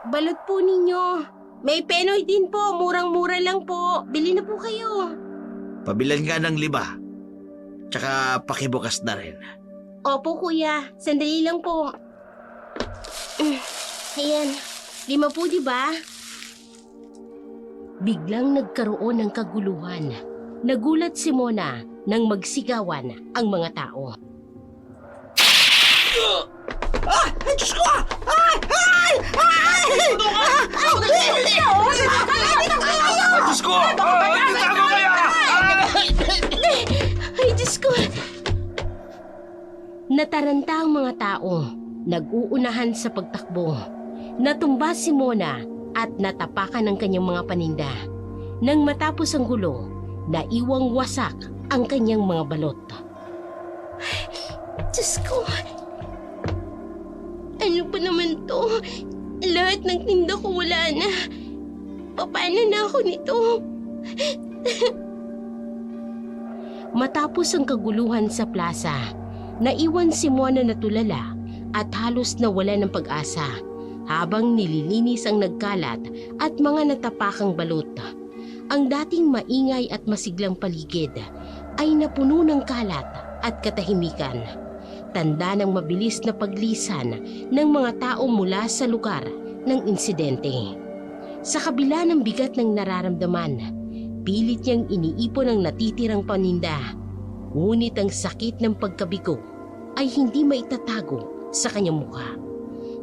Balot po ninyo. May Penoy din po, murang-mura lang po. Bili na po kayo. Pabilan nga ng 5. Tsaka pakibukas na rin. Opo kuya, sandali lang po. Ayan, 5 po diba? Biglang nagkaroon ng kaguluhan. Nagulat si Mona nang magsigawan ang mga tao. Ay, Diyos ko! Ay! Ay! Ay! Diyos ko! Itago kaya! Ay, Diyos ko! Nataranta ang mga tao. Nag-uunahan sa pagtakbo. Natumba si Mona at natapakan ang kanyang mga paninda. Nang matapos ang gulo, naiwang wasak ang kanyang mga balot. Diyos ko! Ano ba naman to? Lahat ng tinda ko wala na. Paano na ako nito? Matapos ang kaguluhan sa plaza, naiwan si Mona na tulala at halos nawala ng pag-asa habang nililinis ang nagkalat at mga natapakang balot. Ang dating maingay at masiglang paligid ay napuno ng kalat at katahimikan. Tanda ng mabilis na paglisan ng mga tao mula sa lugar ng insidente. Sa kabila ng bigat ng nararamdaman, pilit niyang iniipon ang natitirang paninda. Ngunit ang sakit ng pagkabigo ay hindi maitatago sa kanyang mukha.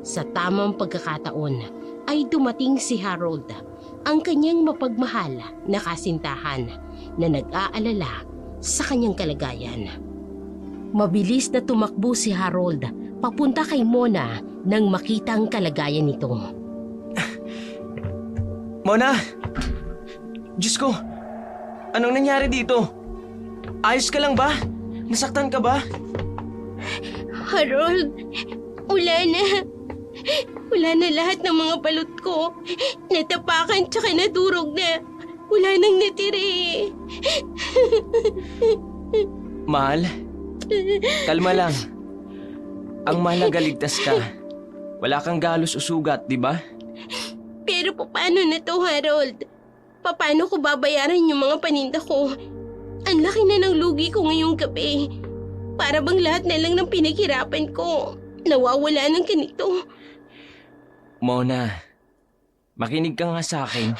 Sa tamang pagkakataon ay dumating si Harold, ang kanyang mapagmahal na kasintahan na nag-aalala sa kanyang kalagayan. Mabilis na tumakbo si Harold papunta kay Mona nang makita ang kalagayan nito. Mona! Diyos ko! Anong nangyari dito? Ayos ka lang ba? Nasaktan ka ba? Harold, wala na. Wala na lahat ng mga balot ko. Natapakan tsaka nadurog na. Wala nang natira eh. Mahal, kalma lang. Ang mahalaga ligtas ka. Wala kang galos o sugat, di ba? Pero paano na to, Harold? Paano ko babayaran yung mga paninda ko? Ang laki na ng lugi ko ngayong gabi. Para bang lahat na lang ng pinaghirapan ko nawawala ng ganito. Mona, makinig ka nga sa akin.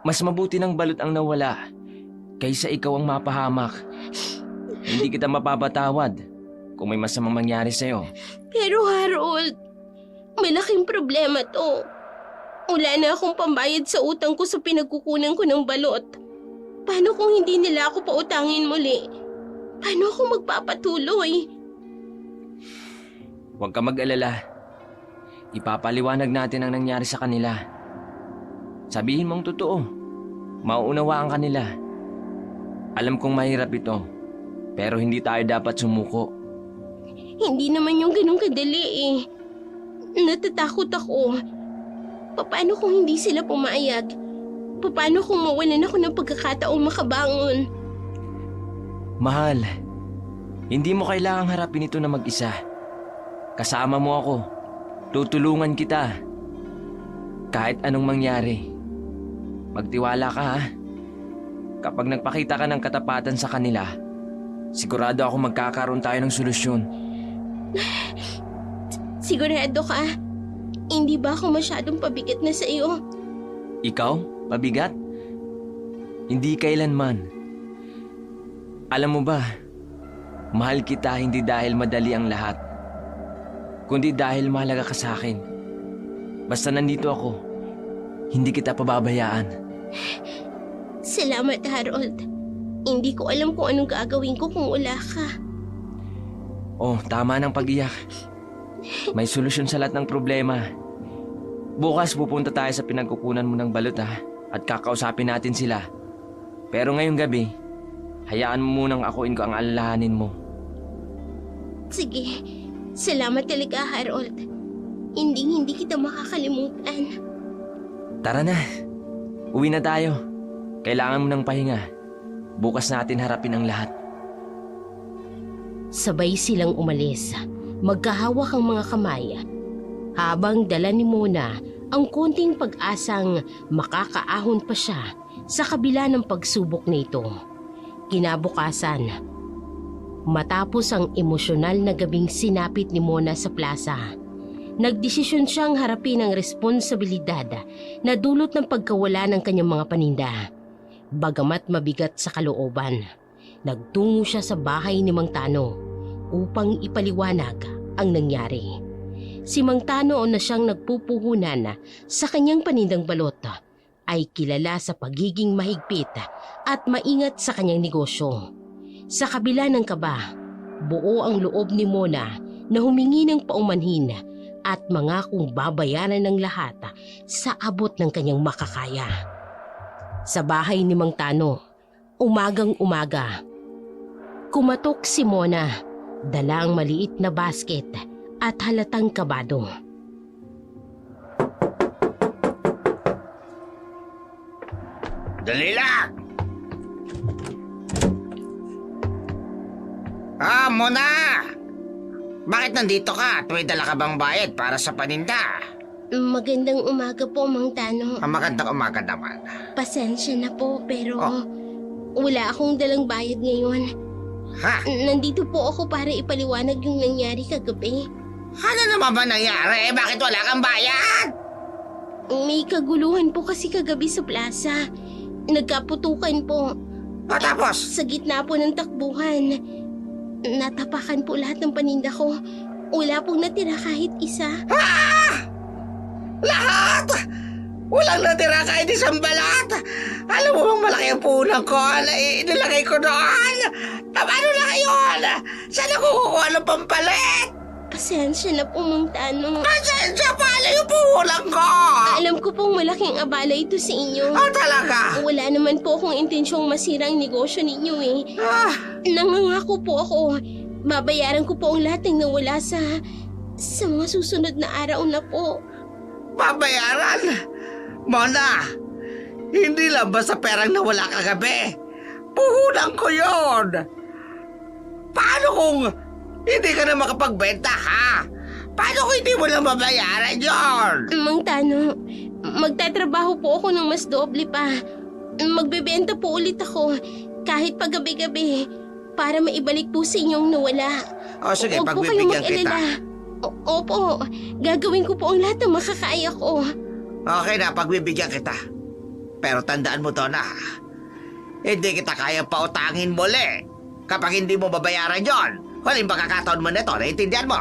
Mas mabuti ng balot ang nawala kaysa ikaw ang mapahamak. Hindi kita mapapatawad kung may masamang mangyari sa'yo. Pero Harold, malaking problema to. Wala na akong pambayad sa utang ko sa pinagkukunan ko ng balot. Paano kung hindi nila ako pautangin muli? Paano ako magpapatuloy? Huwag ka mag-alala. Ipapaliwanag natin ang nangyari sa kanila. Sabihin mong totoo. Mauunawaan ka nila. Alam kong mahirap ito, pero hindi tayo dapat sumuko. Hindi naman yung ganun kadali eh. Natatakot ako. Paano kung hindi sila pumayag? Paano kung mawalan ako ng pagkakataong makabangon? Mahal, hindi mo kailangang harapin ito na mag-isa. Kasama mo ako. Tutulungan kita. Kahit anong mangyari. Magtiwala ka ha. Kapag nagpakita ka ng katapatan sa kanila, sigurado ako magkakaroon tayo ng solusyon. Sigurado ka? Hindi ba ako masyadong pabigat na sa iyo? Ikaw? Pabigat? Hindi kailanman. Alam mo ba, mahal kita hindi dahil madali ang lahat, kundi dahil mahalaga ka sa akin. Basta nandito ako, hindi kita pababayaan. Salamat, Harold. Hindi ko alam kung anong gagawin ko kung wala ka. Oh, tama ng pag-iyak. May solusyon sa lahat ng problema. Bukas pupunta tayo sa pinagkukunan mo ng balot ha, at kakausapin natin sila. Pero ngayong gabi, hayaan mo munang akuin ko ang alalahanin mo. Sige, salamat talaga, Harold. Hindi kita makakalimutan. Tara na, uwi na tayo. Kailangan mo ng pahinga. Bukas natin harapin ang lahat. Sabay silang umalis. Magkahawak ang mga kamay. habang dala ni Mona ang konting pag-asang makakaahon pa siya sa kabila ng pagsubok na ito. Kinabukasan, matapos ang emosyonal na gabing sinapit ni Mona sa plaza, nagdesisyon siyang harapin ang responsibilidad na dulot ng pagkawala ng kanyang mga paninda. Bagamat mabigat sa kalooban, nagtungo siya sa bahay ni Mang Tano upang ipaliwanag ang nangyari. Si Mang Tano na siyang nagpupuhunan sa kanyang panindang balot ay kilala sa pagiging mahigpit at maingat sa kanyang negosyo. Sa kabila ng kaba, buo ang loob ni Mona na humingi ng paumanhin at mangakong babayaran ng lahat sa abot ng kanyang makakaya. Sa bahay ni Mang Tano, umagang umaga, kumatok si Mona, dala ang maliit na basket at halatang kabado. Dali lang! Mona! Bakit nandito ka at may dala ka bang bayad para sa paninda? Magandang umaga po, Mang Tano. Magandang umaga naman. Pasensya na po, pero Oh. wala akong dalang bayad ngayon. Ha? Nandito po ako para ipaliwanag yung nangyari kagabi. Ano naman ba nangyari? Bakit wala kang bayad? May kaguluhan po kasi kagabi sa plaza. Nagkaputukan po. Tapos? Sa gitna po ng takbuhan, natapakan po lahat ng paninda ko. Wala pong natira kahit isa. Lahat! Walang natira kahit isang balat! Alam mo bang malaki ang puhunan ko na inilagay ko doon? Paano na ngayon? Saan ako kukuha ng pampalit? Pasensya na po, Mang Tano. Pasensya, paano yung puhunan ko? Alam ko pong malaking abala ito sa inyo. Talaga? Wala naman po akong intensyong masira ang negosyo ninyo eh. Nangangako po ako. Babayaran ko po ang lahat ng nawala sa mga susunod na araw na po. Babayaran? Mona, hindi lang ba sa perang nawala kagabi? Puhunan ko yon. Paano kung hindi ka na makapagbenta, ha? Paano kung hindi mo na mabayaran yon? Mang Tano, magtatrabaho po ako ng mas doble pa. Magbebenta po ulit ako kahit paggabi-gabi para maibalik po sa inyong nawala. O sige, Huwag po pagbibigyan kayong kita. mag-alala. Opo, gagawin ko po ang lahat ng makakaya ko. Okay na, pagbibigyan kita. Pero tandaan mo to na, hindi kita kaya pautangin muli kapag hindi mo babayaran yon. Huling pagkakataon mo nito, naiintindihan mo?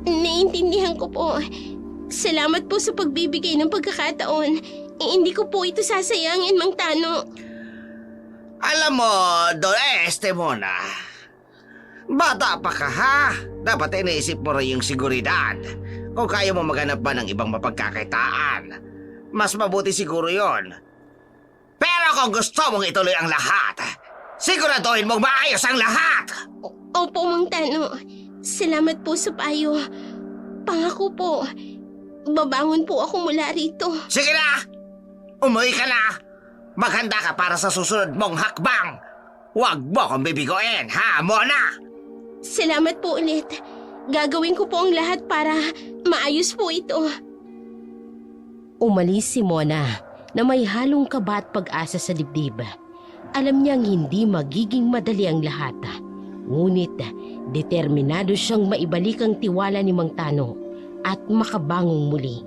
Naiintindihan ko po. Salamat po sa pagbibigay ng pagkakataon. Hindi ko po ito sasayangin, Mang Tano. Alam mo, Don Mona, bata pa ka, ha? Dapat iniisip mo rin yung seguridad. Kung kaya mo maghanap ba ng ibang mapagkakitaan, mas mabuti siguro yon. Pero kung gusto mong ituloy ang lahat, siguraduhin mong maayos ang lahat! Opo, Mang Tano. Salamat po sa payo. Pangako po, babangon po ako mula rito. Sige na! Umuwi ka na! Maghanda ka para sa susunod mong hakbang! Huwag mo akong bibigoin, ha, Mona? Salamat po ulit. Gagawin ko po ang lahat para maayos po ito. Umalis si Mona na may halong kaba at pag-asa sa dibdib. Alam niyang hindi magiging madali ang lahat. Ngunit determinado siyang maibalik ang tiwala ni Mang Tano at makabangong muli.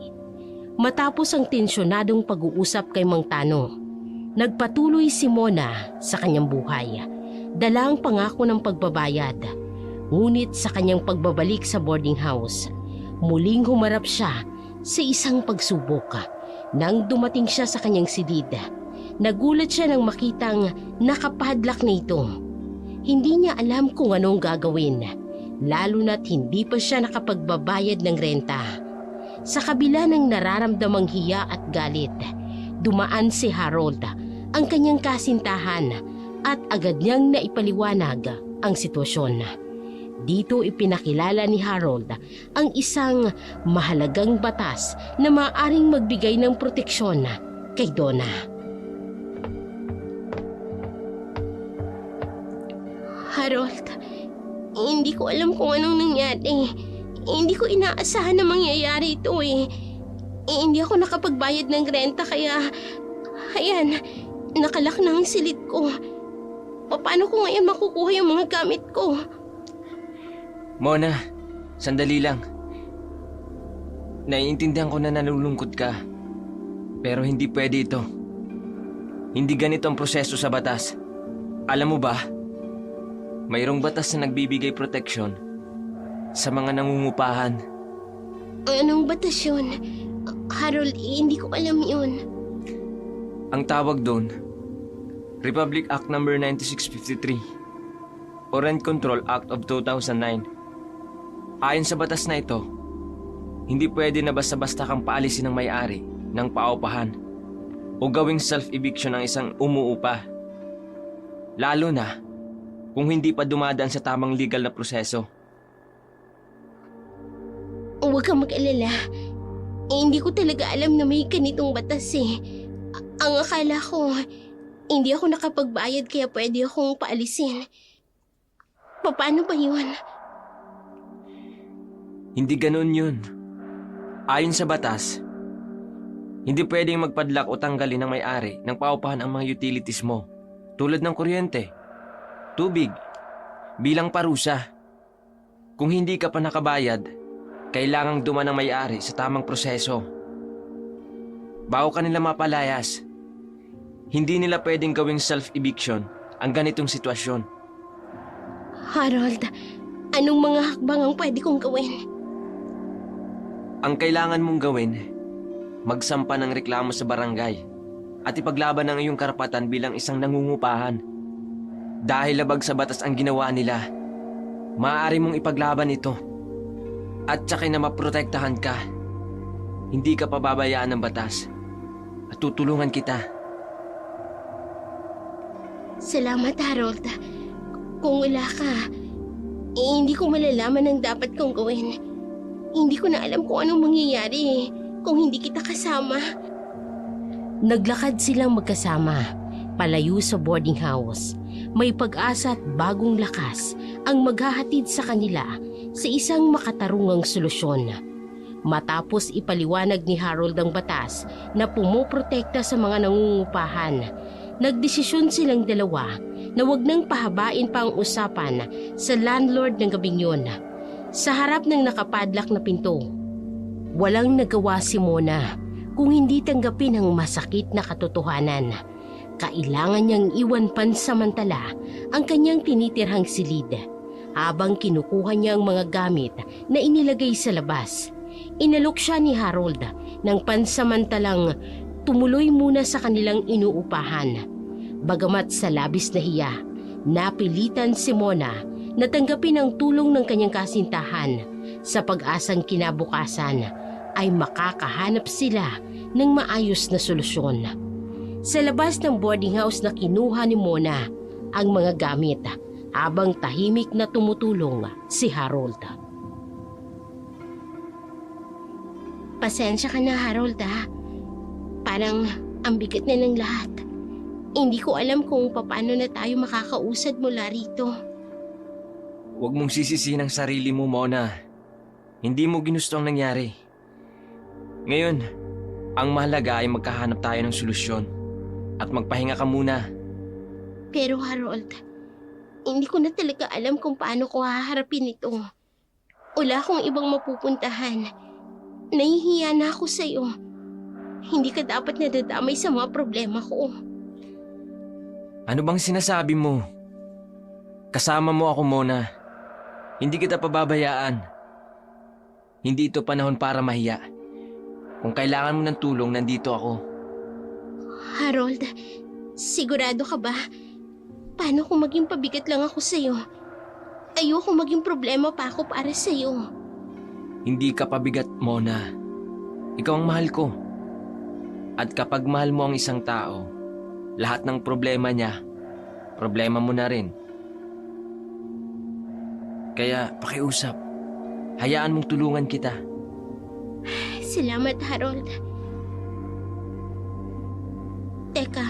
Matapos ang tensyonadong pag-uusap kay Mang Tano, nagpatuloy si Mona sa kanyang buhay. Dala ang pangako ng pagbabayad. Ngunit sa kanyang pagbabalik sa boarding house, muling humarap siya sa isang pagsubok. Nang dumating siya sa kanyang silid, nagulat siya nang makitang nakapadlak na ito. Hindi niya alam kung anong gagawin, lalo na't hindi pa siya nakapagbabayad ng renta. Sa kabila ng nararamdamang hiya at galit, dumaan si Harold, ang kanyang kasintahan, at agad niyang naipaliwanag ang sitwasyon. Dito ipinakilala ni Harold ang isang mahalagang batas na maaaring magbigay ng proteksyon kay Donna. Harold, hindi ko alam kung anong nangyari. hindi ko inaasahan na mangyayari ito eh. Hindi ako nakapagbayad ng renta kaya... Ayan, nakalak na ang silid ko. Paano ko ngayon makukuha yung mga gamit ko? Mona, sandali lang. Naiintindihan ko na nalulungkot ka. Pero hindi pwede ito. Hindi ganito ang proseso sa batas. Alam mo ba, mayroong batas na nagbibigay proteksyon sa mga nangungupahan. Anong batas yun? Harold, hindi ko alam yun. Ang tawag doon, Republic Act No. 9653 o Rent Control Act of 2009. Ayon sa batas na ito, hindi pwede na basta-basta kang paalisin ng may-ari ng paupahan o gawing self-eviction ng isang umuupa. Lalo na kung hindi pa dumadaan sa tamang legal na proseso. Huwag kang mag-alala. Hindi ko talaga alam na may ganitong batas eh. Ang akala ko, hindi ako nakapagbayad kaya pwede akong paalisin. Paano ba yun? Hindi ganoon yun. Ayon sa batas, hindi pwedeng magpadlak o tanggalin ng may-ari ng paupahan ang mga utilities mo tulad ng kuryente, tubig, bilang parusa. Kung hindi ka pa nakabayad, kailangang duman ng may-ari sa tamang proseso. Bago ka nila mapalayas, hindi nila pwedeng gawing self-eviction ang ganitong sitwasyon. Harold, anong mga hakbang ang pwede kong gawin? Ang kailangan mong gawin, magsampa ng reklamo sa barangay at ipaglaban ang iyong karapatan bilang isang nangungupahan. Dahil labag sa batas ang ginawa nila, maaari mong ipaglaban ito. At tsaka na maprotektahan ka. Hindi ka pababayaan ng batas. At tutulungan kita. Salamat, Harold. Kung wala ka, hindi ko malalaman ang dapat kong gawin. Hindi ko na alam kung anong mangyayari kung hindi kita kasama. Naglakad silang magkasama, palayo sa boarding house. May pag-asa at bagong lakas ang maghahatid sa kanila sa isang makatarungang solusyon. Matapos ipaliwanag ni Harold ang batas na pumoprotekta sa mga nangungupahan, nagdesisyon silang dalawa na wag nang pahabain pa ang usapan sa landlord ng gabing yun. Sa harap ng nakapadlak na pinto, walang nagawa si Mona kung hindi tanggapin ang masakit na katotohanan. Kailangan niyang iwan pansamantala ang kanyang tinitirhang silid habang kinukuha niya ang mga gamit na inilagay sa labas. Inalok siya ni Harold ng pansamantalang tumuloy muna sa kanilang inuupahan. Bagamat sa labis na hiya, napilitan si Mona na tanggapin ang tulong ng kanyang kasintahan sa pag-asang kinabukasan ay makakahanap sila ng maayos na solusyon. Sa labas ng boarding house na kinuha ni Mona ang mga gamit habang tahimik na tumutulong si Harold. Pasensya ka na, Harold, ha? Parang ang bigat na ng lahat. Hindi ko alam kung paano na tayo makakausad mula rito. Huwag mong sisisihin ang sarili mo, Mona. Hindi mo ginusto ang nangyari. Ngayon, ang mahalaga ay magkahanap tayo ng solusyon at magpahinga ka muna. Pero Harold, hindi ko na talaga alam kung paano ko haharapin ito. Wala akong ibang mapupuntahan. Nahihiya na ako sa'yo. Hindi ka dapat nadadamay sa mga problema ko. Ano bang sinasabi mo? Kasama mo ako, Mona. Hindi kita pababayaan. Hindi ito panahon para mahiya. Kung kailangan mo ng tulong, nandito ako. Harold, sigurado ka ba? Paano kung maging pabigat lang ako sa'yo? Ayoko maging problema pa ako para sa'yo. Hindi ka pabigat, Mona. Ikaw ang mahal ko. At kapag mahal mo ang isang tao, lahat ng problema niya, problema mo na rin. Kaya pakiusap. Hayaan mong tulungan kita. Salamat, Harold. Teka,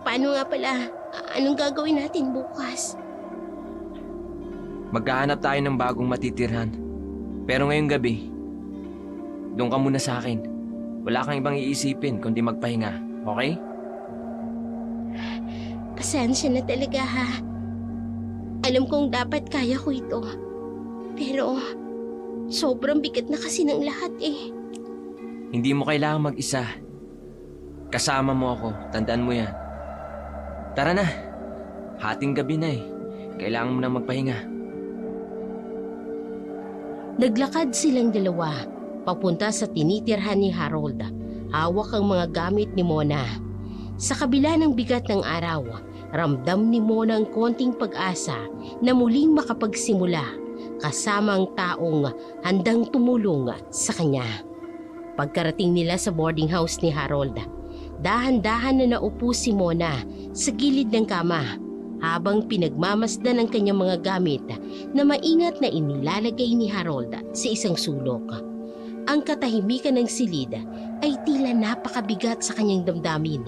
paano nga pala? Anong gagawin natin bukas? Maghahanap tayo ng bagong matitirhan. Pero ngayong gabi, doon ka muna sa akin. Wala kang ibang iisipin kundi magpahinga, okay? Pasensya na talaga ha. Alam kong dapat kaya ko ito. Pero sobrang bigat na kasi ng lahat eh. Hindi mo kailangang mag-isa. Kasama mo ako, tandaan mo yan. Tara na, hating gabi na eh. Kailangan mo na magpahinga. Naglakad silang dalawa papunta sa tinitirhan ni Harold. Hawak ang mga gamit ni Mona. Sa kabila ng bigat ng araw, ramdam ni Mona ang konting pag-asa na muling makapagsimula kasama ang taong handang tumulong sa kanya. Pagkarating nila sa boarding house ni Harold, dahan-dahan na naupo si Mona sa gilid ng kama habang pinagmamasdan ang kanyang mga gamit na maingat na inilalagay ni Harold sa isang sulok. Ang katahimikan ng silid ay tila napakabigat sa kanyang damdamin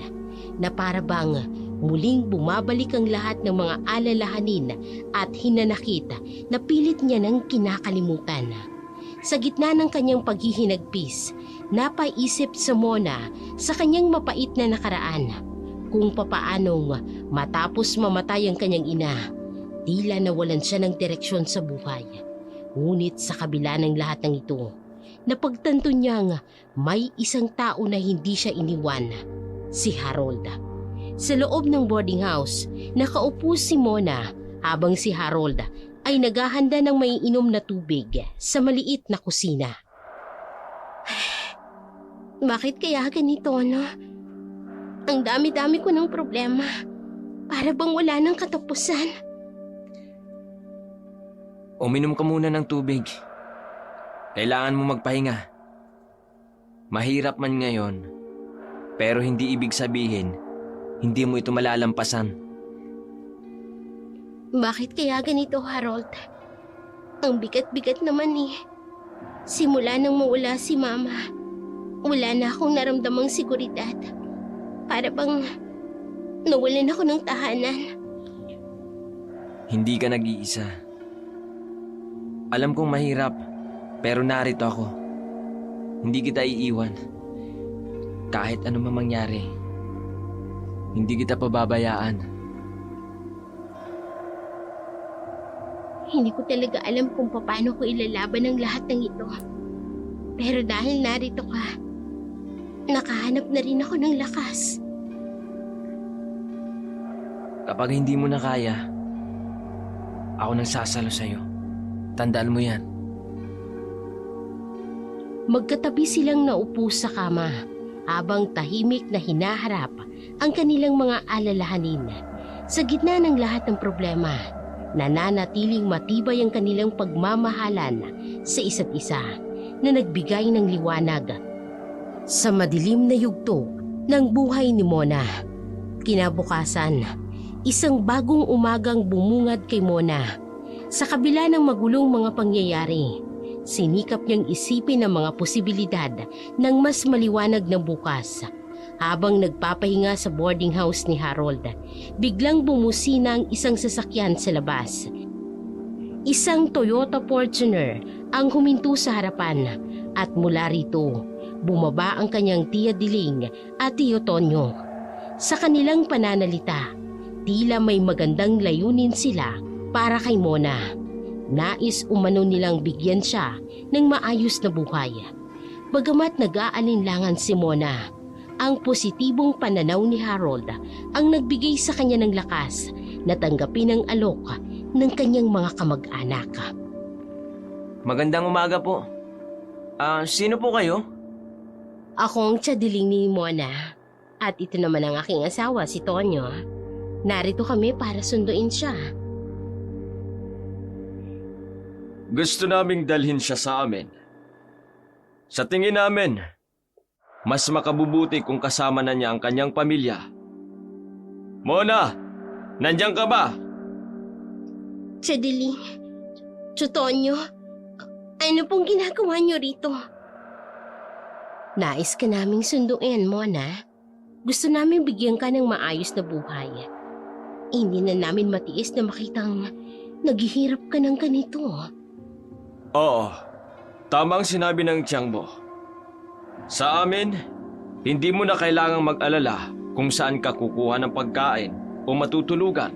na para bang muling bumabalik ang lahat ng mga alalahanin at hinanakit na pilit niya nang kinakalimutan. Sa gitna ng kanyang paghihinagpis, napaisip sa Mona sa kanyang mapait na nakaraan kung papaanong matapos mamatay ang kanyang ina, tila nawalan siya ng direksyon sa buhay. Ngunit sa kabila ng lahat ng ito, napagtanto niyang may isang tao na hindi siya iniwan, si Harold. Sa loob ng boarding house, nakaupo si Mona habang si Harold ay naghahanda ng maiinom na tubig sa maliit na kusina. Bakit kaya ganito, no? Ang dami-dami ko ng problema. Para bang wala ng katapusan. Uminom ka muna ng tubig. Kailangan mo magpahinga. Mahirap man ngayon, pero hindi ibig sabihin, hindi mo ito malalampasan. Bakit kaya ganito, Harold? Ang bigat-bigat naman eh. Simula nang mawala si Mama, wala na akong naramdamang seguridad. Para bang nawalan ako ng tahanan. Hindi ka nag-iisa. Alam kong mahirap, pero narito ako. Hindi kita iiwan. Kahit ano man mangyari, hindi kita pababayaan. Hindi ko talaga alam kung paano ko ilalaban ang lahat ng ito. Pero dahil narito ka, nakahanap na rin ako ng lakas. Kapag hindi mo na kaya, ako nang sasalo sa'yo. Tandaan mo yan. Magkatabi silang naupo sa kama habang tahimik na hinaharap ang kanilang mga alalahanin. Sa gitna ng lahat ng problema, nananatiling matibay ang kanilang pagmamahalan sa isa't isa na nagbigay ng liwanag sa madilim na yugto ng buhay ni Mona. Kinabukasan, isang bagong umagang bumungad kay Mona. Sa kabila ng magulong mga pangyayari, sinikap niyang isipin ang mga posibilidad ng mas maliwanag na bukas. Habang nagpapahinga sa boarding house ni Harold, biglang bumusina ang isang sasakyan sa labas. Isang Toyota Fortuner ang huminto sa harapan at mula rito, bumaba ang kanyang tiya Diling at tiyo Tonyo. Sa kanilang pananalita, tila may magandang layunin sila para kay Mona. Nais umano nilang bigyan siya ng maayos na buhay. Bagamat nag-aalinlangan si Mona, ang positibong pananaw ni Harold ang nagbigay sa kanya ng lakas na tanggapin ang alok ng kanyang mga kamag-anak. Magandang umaga po. Sino po kayo? Ako ang tiya Diling ni Mona at ito naman ang aking asawa, si Tonyo. Narito kami para sunduin siya. Gusto naming dalhin siya sa amin. Sa tingin namin, mas makabubuti kung kasama na niya ang kanyang pamilya. Mona, nandiyan ka ba? Tiya Diling, Tonyo, ano pong ginagawa niyo rito? Nais ka naming sunduin, Mona. Gusto namin bigyan ka ng maayos na buhay. Hindi na namin matiis na makitang naghihirap ka ng ganito. Oo, Tama ang sinabi ng tiyang mo. Sa amin, hindi mo na kailangang mag-alala kung saan ka kukuha ng pagkain o matutulugan.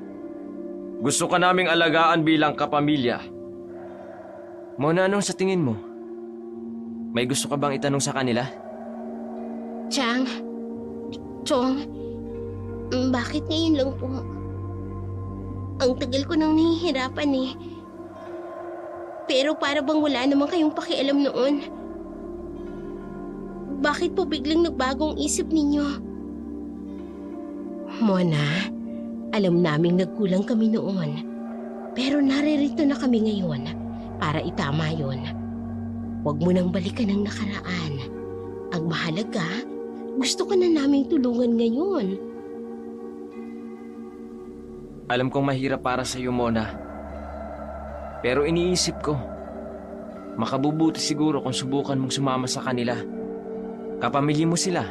Gusto ka naming alagaan bilang kapamilya. Mona, anong sa tingin mo? May gusto ka bang itanong sa kanila? Chang, Chong, bakit ngayon lang po? Ang tagal ko nang nahihirapan eh. Pero para bang wala naman kayong pakialam noon? Bakit po biglang nagbagong isip ninyo? Mona, alam naming nagkulang kami noon. Pero naririto na kami ngayon para itama yon. Huwag mo nang balikan ang nakaraan. Ang mahalaga, gusto ka na naming tulungan ngayon. Alam kong mahirap para sa iyo, Mona. Pero iniisip ko, makabubuti siguro kung subukan mong sumama sa kanila. Kapamilya mo sila.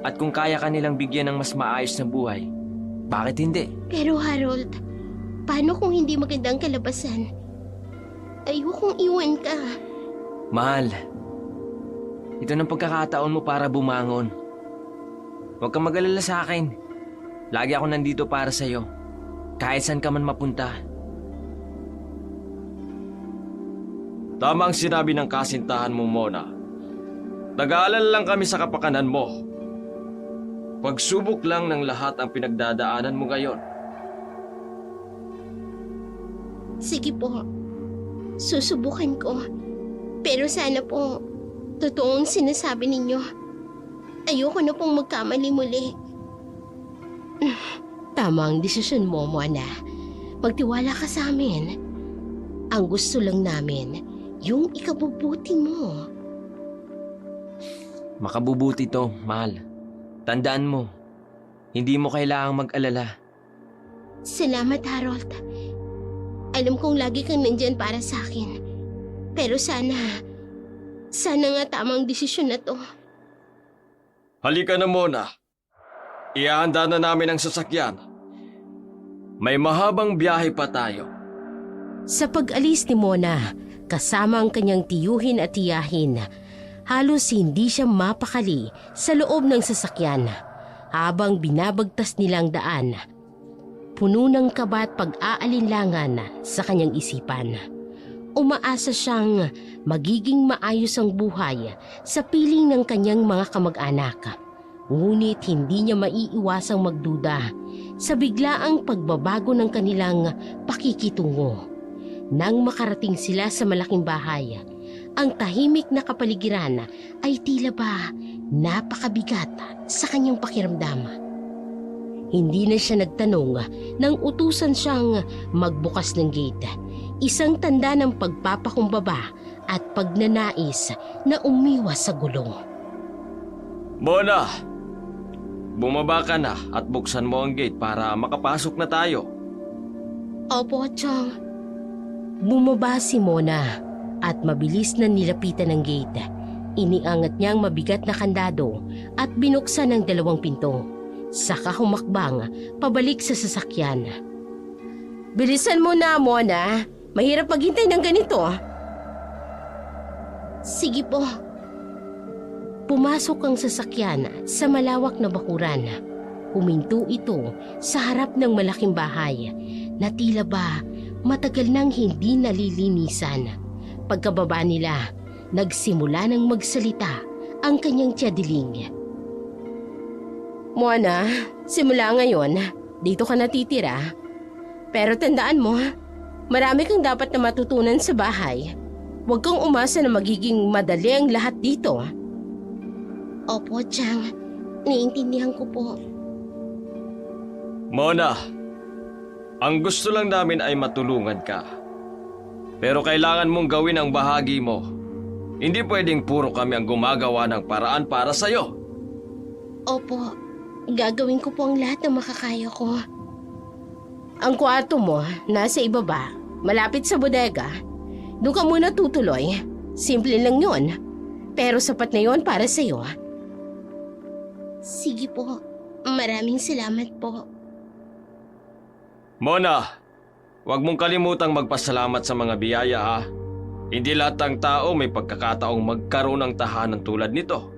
At kung kaya kanilang bigyan ng mas maayos na buhay, bakit hindi? Pero Harold, paano kung hindi magandang kalabasan? Ayokong iwan ka. Mahal, ito ng pagkakataon mo para bumangon. Huwag kang mag-alala sa akin. Lagi ako nandito para sa'yo. Kahit saan ka man mapunta. Tama ang sinabi ng kasintahan mo, Mona. Nag-aalala lang kami sa kapakanan mo. Pagsubok lang ng lahat ang pinagdadaanan mo ngayon. Sige po, susubukan ko. Pero sana po, totoong sinasabi ninyo. Ayoko na pong magkamali muli. Tama ang desisyon mo, Mona. Magtiwala ka sa amin. Ang gusto lang namin, yung ikabubuti mo. Makabubuti to, mahal. Tandaan mo, hindi mo kailangang mag-alala. Salamat, Harold. Alam kong lagi kang nandyan para sa akin. Pero sana nga tamang desisyon na to. Halika na, Mona. Ihahanda na namin ang sasakyan. May mahabang biyahe pa tayo. Sa pag-alis ni Mona, kasama ang kanyang tiyuhin at tiyahin, halos hindi siya mapakali sa loob ng sasakyan habang binabagtas nilang daan. Puno ng kaba at pag-aalinlangan sa kanyang isipan. Umaasa siyang magiging maayos ang buhay sa piling ng kanyang mga kamag-anak. Ngunit hindi niya maiiwasang magduda sa biglaang pagbabago ng kanilang pakikitungo. Nang makarating sila sa malaking bahay, ang tahimik na kapaligiran ay tila ba napakabigat sa kanyang pakiramdam. Hindi na siya nagtanong nang utusan siyang magbukas ng gate. Isang tanda ng pagpapakumbaba at pagnanais na umiwas sa gulong. Mona! Bumaba ka na at buksan mo ang gate para makapasok na tayo. Opo, Chong. Bumaba si Mona at mabilis na nilapitan ng gate. Iniangat niyang mabigat na kandado at binuksan ang 2 pinto. Saka humakbang pabalik sa sasakyan. Bilisan mo na, Mona. Mahirap maghintay ng ganito. Sige po. Pumasok ang sasakyan sa malawak na bakuran. Huminto ito sa harap ng malaking bahay na tila ba matagal nang hindi nalilinisan. Pagkababa nila, nagsimula ng magsalita ang kanyang tiyadiling. Mona, simula ngayon, dito ka natitira. Pero tandaan mo, marami kang dapat na matutunan sa bahay. Huwag kang umasa na magiging madali ang lahat dito. Opo, Chang. Naiintindihan ko po. Mona, ang gusto lang namin ay matulungan ka. Pero kailangan mong gawin ang bahagi mo. Hindi pwedeng puro kami ang gumagawa ng paraan para sa'yo. Opo, gagawin ko po ang lahat ng makakaya ko. Ang kwarto mo, nasa ibaba, malapit sa bodega. Doon ka muna tutuloy. Simple lang yun. Pero sapat na yun para sa'yo. Sige po. Maraming salamat po. Mona, huwag mong kalimutang magpasalamat sa mga biyaya ha. Hindi lahat ng tao may pagkakataong magkaroon ng tahanan tulad nito.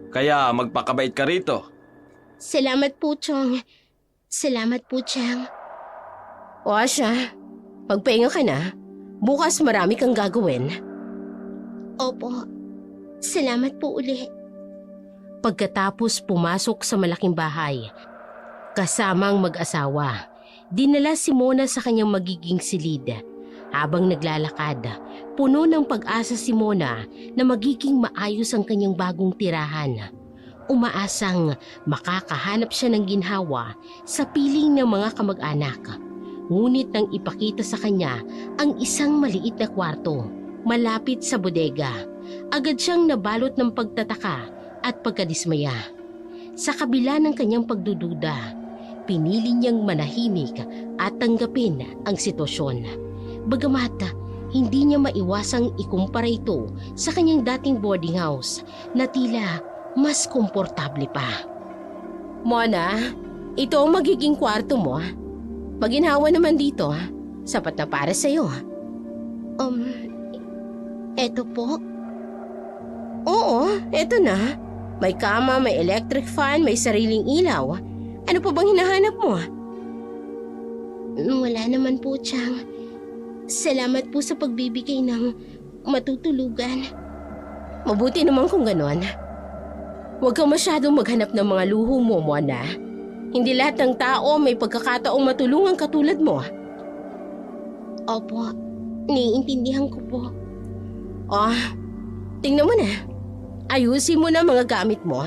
Kaya magpakabait ka rito. Salamat po, Chong. Salamat po, Chang. O Asya, magpahinga ka na. Bukas marami kang gagawin. Opo. Salamat po uli. Pagkatapos pumasok sa malaking bahay, kasamang mag-asawa, dinala si Mona sa kanyang magiging silid. Habang naglalakad, puno ng pag-asa si Mona na magiging maayos ang kanyang bagong tirahan. Umaasang makakahanap siya ng ginhawa sa piling ng mga kamag-anak. Ngunit nang ipakita sa kanya ang isang maliit na kwarto malapit sa bodega, agad siyang nabalot ng pagtataka at pagkadismaya. Sa kabila ng kanyang pagdududa, pinili niyang manahimik at tanggapin ang sitwasyon. Bagamat hindi niya maiwasang ikumpara ito sa kanyang dating boarding house na tila mas komportable pa. Mona, ito ang magiging kwarto mo. Maginhawa naman dito, sapat na para sa'yo. Eto po. Oo, eto na. May kama, may electric fan, may sariling ilaw. Ano pa bang hinahanap mo? Wala naman po, Chang. Salamat po sa pagbibigay ng matutulugan. Mabuti naman kung ganon. Huwag kang masyadong maghanap ng mga luho mo, Mona. Hindi lahat ng tao may pagkakataong matulungan katulad mo. Opo, naiintindihan ko po. Tingnan mo na. Ayusin mo na mga gamit mo.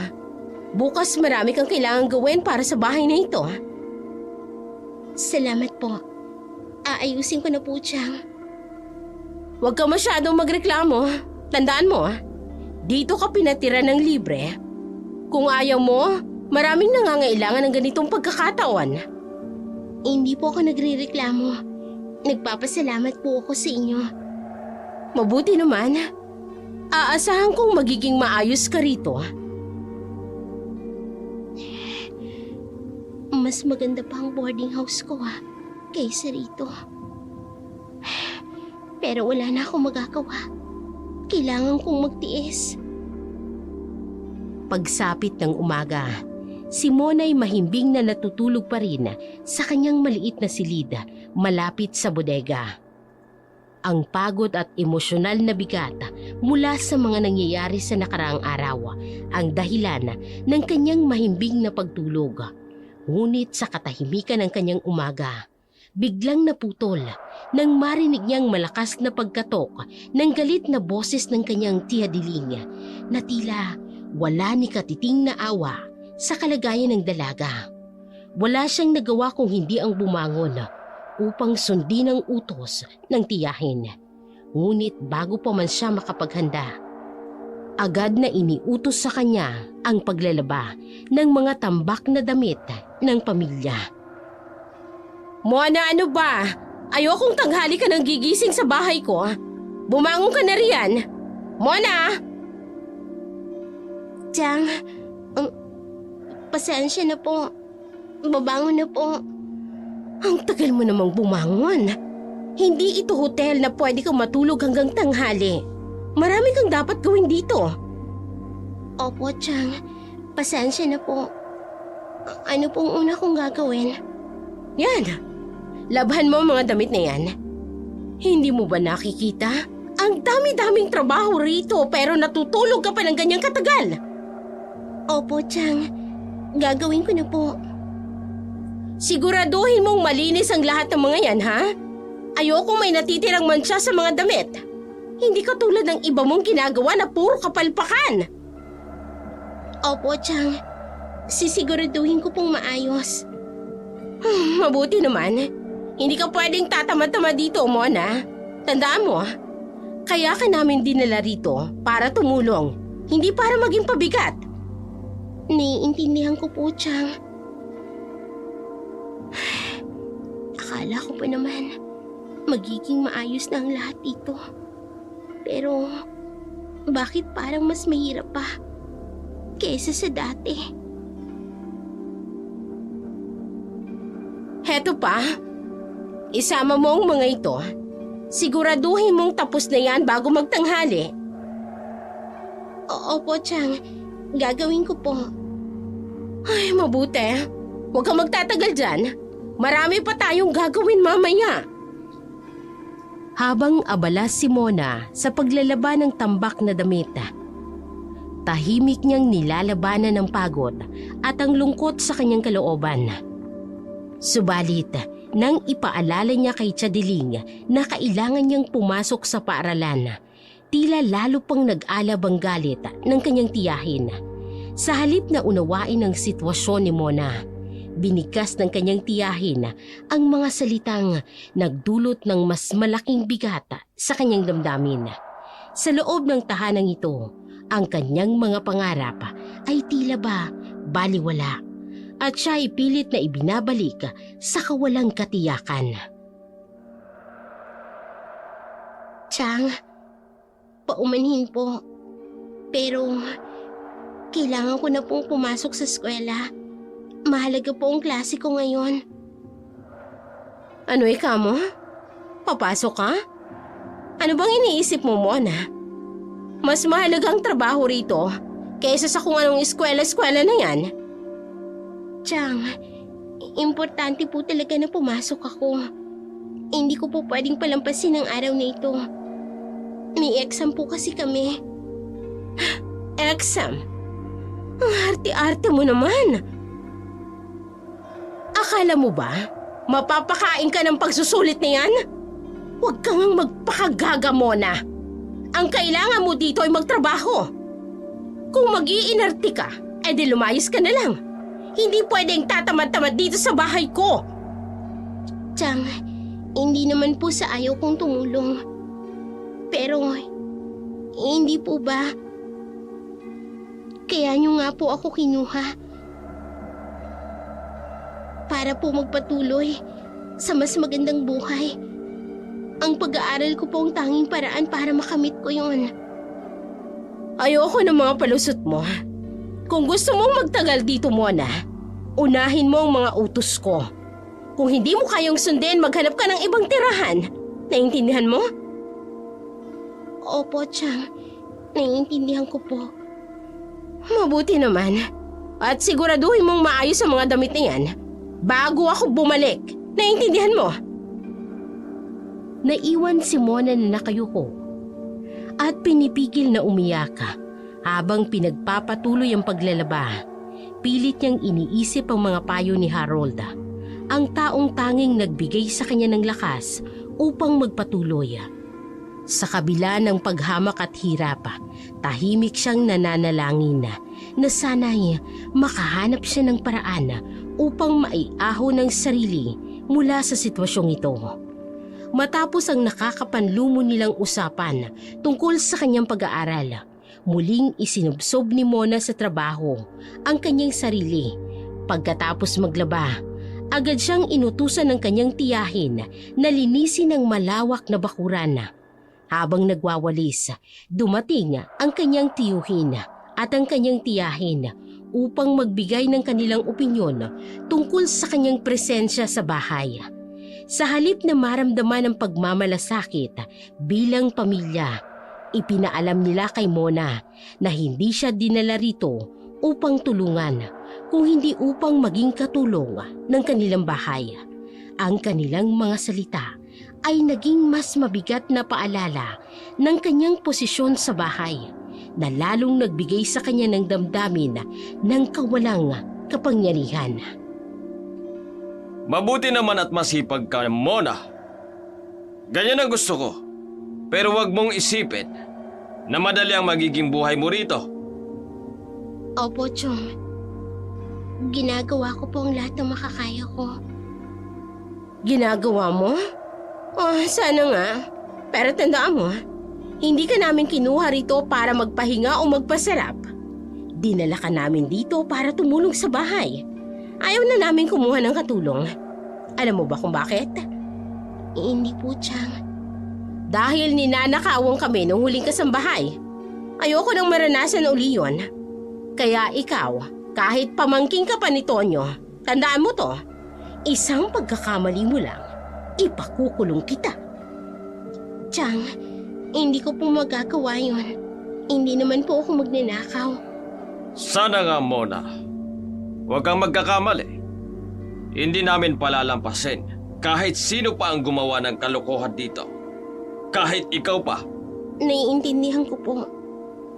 Bukas marami kang kailangan gawin para sa bahay na ito. Salamat po. Aayusin ko na po, Chang. Huwag kang masyadong magreklamo. Tandaan mo, dito ka pinatira ng libre. Kung ayaw mo, maraming nangangailangan ng ganitong pagkakataon. Hindi po ako nagrereklamo. Nagpapasalamat po ako sa inyo. Mabuti naman. Aasahan kong magiging maayos ka rito. Mas maganda pa ang boarding house ko kaysa rito. Pero wala na akong magagawa. Kailangan kong magtiis. Pagsapit ng umaga, si Mona'y mahimbing na natutulog pa rin sa kanyang maliit na silid malapit sa bodega. Ang pagod at emosyonal na bigat mula sa mga nangyayari sa nakaraang araw ang dahilan ng kanyang mahimbing na pagtulog. Ngunit sa katahimikan ng kanyang umaga, biglang naputol nang marinig niyang malakas na pagkatok ng galit na boses ng kanyang tiya Diling na tila wala ni katiting na awa sa kalagayan ng dalaga. Wala siyang nagawa kung hindi ang bumangon upang sundin ang utos ng tiyahin. Ngunit bago pa man siya makapaghanda, agad na iniutos sa kanya ang paglalaba ng mga tambak na damit ng pamilya. Mona, ano ba? Ayokong tanghali ka nang gigising sa bahay ko. Bumangon ka na riyan. Mona! Chang, pasensya na po. Babangon na po. Ang tagal mo namang bumangon. Hindi ito hotel na pwede kang matulog hanggang tanghali. Marami kang dapat gawin dito. Opo, Chang. Pasensya na po. Ano pong una kong gagawin? Yan. Labhan mo ang mga damit na yan. Hindi mo ba nakikita? Ang dami-daming trabaho rito pero natutulog ka pa ng ganyang katagal. Opo, Chang. Gagawin ko na po. Siguraduhin mong malinis ang lahat ng mga yan, ha? Ayokong may natitirang mantsa sa mga damit. Hindi katulad ng iba mong ginagawa na puro kapalpakan. Opo, Chang. Sisiguraduhin ko pong maayos. Mabuti naman. Hindi ka pwedeng tatamad-tamad dito, Mona. Tandaan mo, kaya ka namin dinala rito para tumulong, hindi para maging pabigat. Naiintindihan ko po, Chang. Akala ko pa naman magiging maayos na ang lahat dito. Pero bakit parang mas mahirap pa kaysa sa dati? Heto pa, isama mo ang mga ito Siguraduhin mong tapos na yan bago magtanghali. Opo, Chang. Gagawin ko po. Ay, mabuti. Huwag kang magtatagal dyan. Marami pa tayong gagawin mamaya. Habang abala si Mona sa paglalaba ng tambak na damit, tahimik niyang nilalabanan ng pagod at ang lungkot sa kanyang kalooban. Subalit, nang ipaalala niya kay Chadiling na kailangan niyang pumasok sa paaralan, tila lalo pang nag-alab ang galit ng kanyang tiyahin. Sa halip na unawain ang sitwasyon ni Mona, binigkas ng kanyang tiyahin ang mga salitang nagdulot ng mas malaking bigat sa kanyang damdamin. Sa loob ng tahanang ito, ang kanyang mga pangarap ay tila ba baliwala at siya ay pilit na ibinabalik sa kawalang katiyakan. Chang, paumanhin po. Pero kailangan ko na pong pumasok sa eskwela. Mahalaga po ang klase ko ngayon. Ano ika mo? Papasok ka? Ano bang iniisip mo, Mona? Mas mahalagang trabaho rito kaysa sa kung anong eskwela-eskwela na yan. Chang, importante po talaga na pumasok ako. Hindi ko po pwedeng palampasin ang araw na ito. May exam po kasi kami. Exam? Ang arte-arte mo naman. Akala mo ba mapapakain ka ng pagsusulit na yan? Huwag kang magpakagaga, Mona. Ang kailangan mo dito ay magtrabaho. Kung mag-iinarte ka, edi lumayas ka na lang. Hindi pwedeng tatamad-tamad dito sa bahay ko. Chang, hindi naman po sa ayaw kong tumulong. Pero, hindi po ba? Kaya nyo nga po ako kinuha. Para po magpatuloy sa mas magandang buhay. Ang pag-aaral ko po ang tanging paraan para makamit ko yon. Ayoko ng mga palusot mo. Kung gusto mong magtagal dito, Mona, unahin mo ang mga utos ko. Kung hindi mo kayang sundin, maghanap ka ng ibang tirahan. Naiintindihan mo? Opo, Chang. Naiintindihan ko po. Mabuti naman. At siguraduhin mong maayos ang mga damit na yan bago ako bumalik. Naiintindihan mo? Naiwan si Mona na nakayuko at pinipigil na umiyak habang pinagpapatuloy ang paglalaba. Pilit niyang iniisip ang mga payo ni Harold, ang taong tanging nagbigay sa kanya ng lakas upang magpatuloy. Sa kabila ng paghamak at hirap, tahimik siyang nananalangin na sana'y makahanap siya ng paraan upang maiahon ng sarili mula sa sitwasyong ito. Matapos ang nakakapanlumo nilang usapan tungkol sa kanyang pag-aaral, muling isinubsob ni Mona sa trabaho ang kanyang sarili. Pagkatapos maglaba, agad siyang inutusan ng kanyang tiyahin na linisin ang malawak na bakuran. Habang nagwawalis, dumating ang kanyang tiyuhin at ang kanyang tiyahin upang magbigay ng kanilang opinyon tungkol sa kanyang presensya sa bahay. Sa halip na maramdaman ang pagmamalasakit bilang pamilya, ipinaalam nila kay Mona na hindi siya dinala rito upang tulungan, kung hindi upang maging katulong ng kanilang bahay. Ang kanilang mga salita ay naging mas mabigat na paalala ng kanyang posisyon sa bahay, na lalong nagbigay sa kanya ng damdamin ng kawalang kapangyarihan. Mabuti naman at masipag ka, Mona. Ganyan ang gusto ko. Pero wag mong isipin na madali ang magiging buhay mo rito. Opo, Chong. Ginagawa ko po ang lahat ng makakaya ko. Ginagawa mo? Oh, sana nga. Pero tandaan mo, hindi ka namin kinuha rito para magpahinga o magpasarap. Dinala ka namin dito para tumulong sa bahay. Ayaw na namin kumuha ng katulong. Alam mo ba kung bakit? Hindi po, Chang. Dahil ninanakawang kami nung huling kasambahay. Ayoko nang maranasan uli yun. Kaya ikaw, kahit pamangking ka pa ni Tonyo, tandaan mo to, isang pagkakamali mo lang, ipakukulong kita. Chang, hindi ko po magagawa yun. Hindi naman po ako magnanakaw. Sana nga, Mona. Huwag kang magkakamali. Hindi namin palalampasin kahit sino pa ang gumawa ng kalokohan dito. Kahit ikaw pa. Naiintindihan ko po.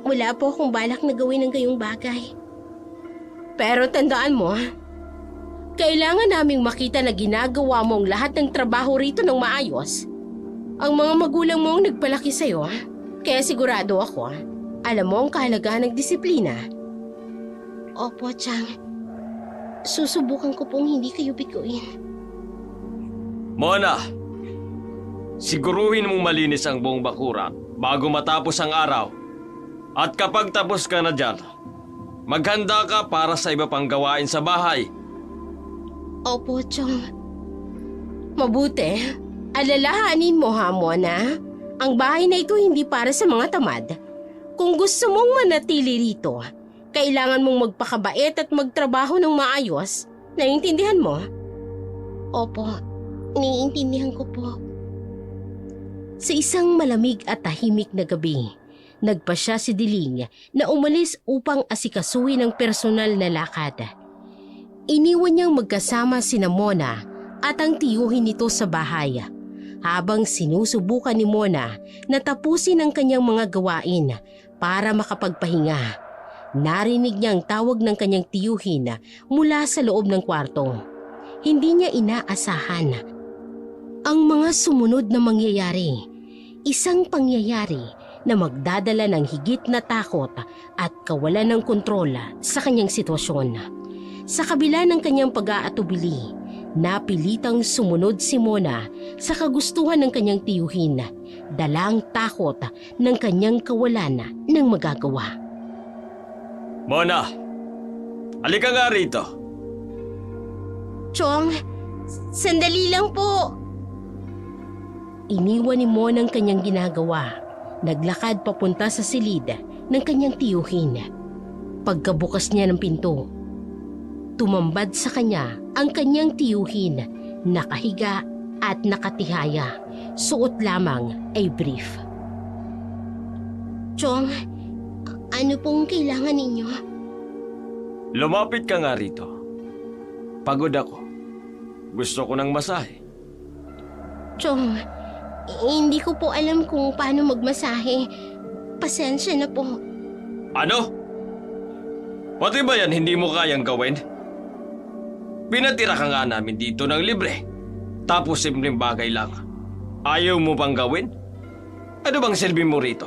Wala po akong balak na gawin ng gayong bagay. Pero tandaan mo, kailangan naming makita na ginagawa mo ang lahat ng trabaho rito ng maayos. Ang mga magulang mo ang nagpalaki sa'yo, kaya sigurado ako, alam mo ang kahalagahan ng disiplina. Opo, Chang. Susubukan ko pong hindi kayo biguin. Mona, siguruhin mong malinis ang buong bakuran bago matapos ang araw. At kapag tapos ka na dyan, maghanda ka para sa iba pang gawain sa bahay. Opo, Chong. Mabuti, alalahanin mo ha, Mona. Ang bahay na ito hindi para sa mga tamad. Kung gusto mong manatili rito, kailangan mong magpakabait at magtrabaho ng maayos. Naiintindihan mo? Opo, naiintindihan ko po. Sa isang malamig at tahimik na gabi, nagpasya si Diling na umalis upang asikasuhin ang personal na lakad. Iniwan niyang magkasama sina Mona at ang tiyuhin nito sa bahay. Habang sinusubukan ni Mona na tapusin ang kanyang mga gawain para makapagpahinga, narinig niya ang tawag ng kanyang tiyuhin mula sa loob ng kwarto. Hindi niya inaasahan ang mga sumunod na mangyayari. Isang pangyayari na magdadala ng higit na takot at kawalan ng kontrol sa kanyang sitwasyon. Sa kabila ng kanyang pag-aatubili, napilitang sumunod si Mona sa kagustuhan ng kanyang tiyuhin, dalang takot ng kanyang kawalan ng magagawa. Mona, halika nga rito. Chong, sandali lang po. Iniwan ni Mona ang kanyang ginagawa. Naglakad papunta sa silid ng kanyang tiyuhin. Pagkabukas niya ng pinto, tumambad sa kanya ang kanyang tiyuhin, nakahiga at nakatihaya. Suot lamang ay brief. Chong, ano pong kailangan ninyo? Lumapit ka nga rito. Pagod ako. Gusto ko ng masahe. Chong, hindi ko po alam kung paano magmasahe. Pasensya na po. Ano? Pati ba yan hindi mo kayang gawin? Pinatira ka nga namin dito ng libre. Tapos simpleng bagay lang. Ayaw mo bang gawin? Ano bang silbi mo rito?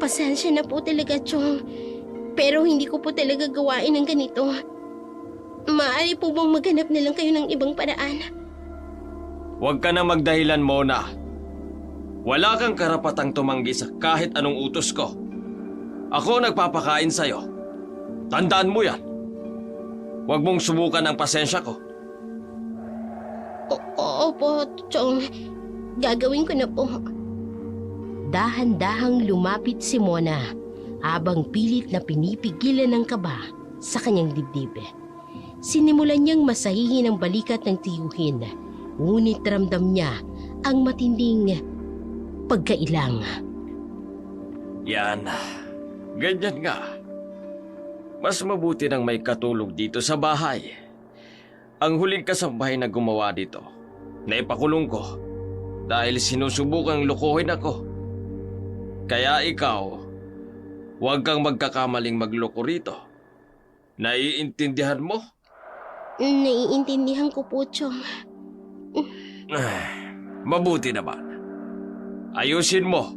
Pasensya na po talaga, Chong. Pero hindi ko po talaga gawain ng ganito. Maaari po bang maghanap na lang kayo ng ibang paraan? Huwag ka na magdahilan, Mona. Wala kang karapatang tumanggi sa kahit anong utos ko. Ako nagpapakain sa'yo. Tandaan mo yan. Huwag mong subukan ang pasensya ko. Opo, Chong. Gagawin ko na po. Dahan-dahang lumapit si Mona habang pilit na pinipigilan ng kaba sa kanyang dibdib. Sinimulan niyang masahihin ang balikat ng tiyuhin, ngunit ramdam niya ang matinding pagkailang. Yan. Ganyan nga. Mas mabuti nang may katulog dito sa bahay. Ang huling kasambahay na gumawa dito, naipakulong ko dahil sinusubukang lukuhin ako. Kaya ikaw, huwag kang magkakamaling magloko rito. Naiintindihan mo? Naiintindihan ko po, Chong. Mabuti naman. Ayusin mo.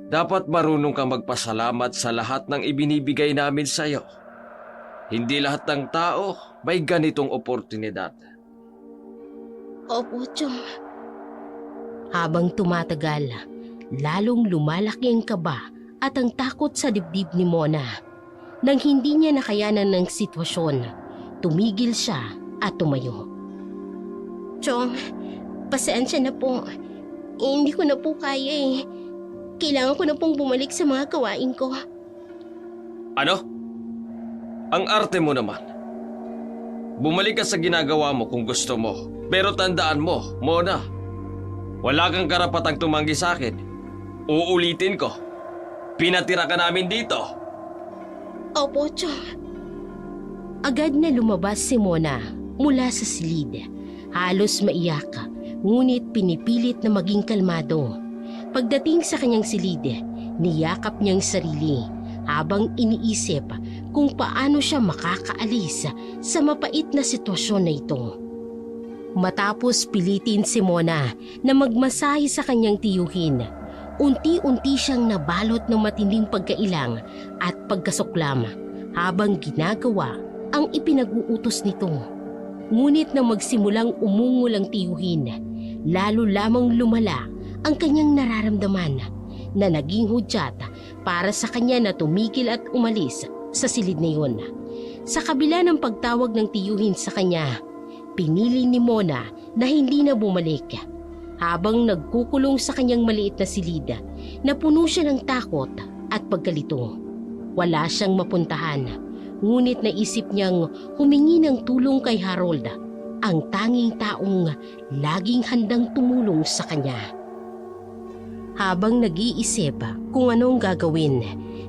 Dapat marunong kang magpasalamat sa lahat ng ibinibigay namin sa'yo. Hindi lahat ng tao may ganitong oportunidad. Opo, Chong. Habang tumatagal, lalong lumalaki ang kaba at ang takot sa dibdib ni Mona. Nang hindi niya nakayanan ng sitwasyon, tumigil siya at tumayo. Chong, pasensya na po. Hindi ko na po kaya eh. Kailangan ko na pong bumalik sa mga gawain ko. Ano? Ang arte mo naman. Bumalik ka sa ginagawa mo kung gusto mo. Pero tandaan mo, Mona, Wala kang karapatang tumanggi sa akin. Uulitin ko. Pinatira ka namin dito. Opo, Chong. Agad na lumabas si Mona mula sa silid. Halos maiyak, ngunit pinipilit na maging kalmado. Pagdating sa kanyang silid, niyakap niyang sarili habang iniisip kung paano siya makakaalis sa mapait na sitwasyon na ito. Matapos pilitin si Mona na magmasahe sa kanyang tiyuhin, unti-unti siyang nabalot ng matinding pagkailang at pagkasuklam habang ginagawa ang ipinag-uutos nito. Ngunit nang magsimulang umungol ang tiyuhin, lalo lamang lumala ang kanyang nararamdaman na naging hudyat para sa kanya na tumigil at umalis sa silid na yun. Sa kabila ng pagtawag ng tiyuhin sa kanya, pinili ni Mona na hindi na bumalik. Habang nagkukulong sa kanyang maliit na silid, napuno siya ng takot at pagkalito. Wala siyang mapuntahan. Ngunit naisip niyang humingi ng tulong kay Harold, ang tanging taong laging handang tumulong sa kanya. Habang nag-iisip kung anong gagawin,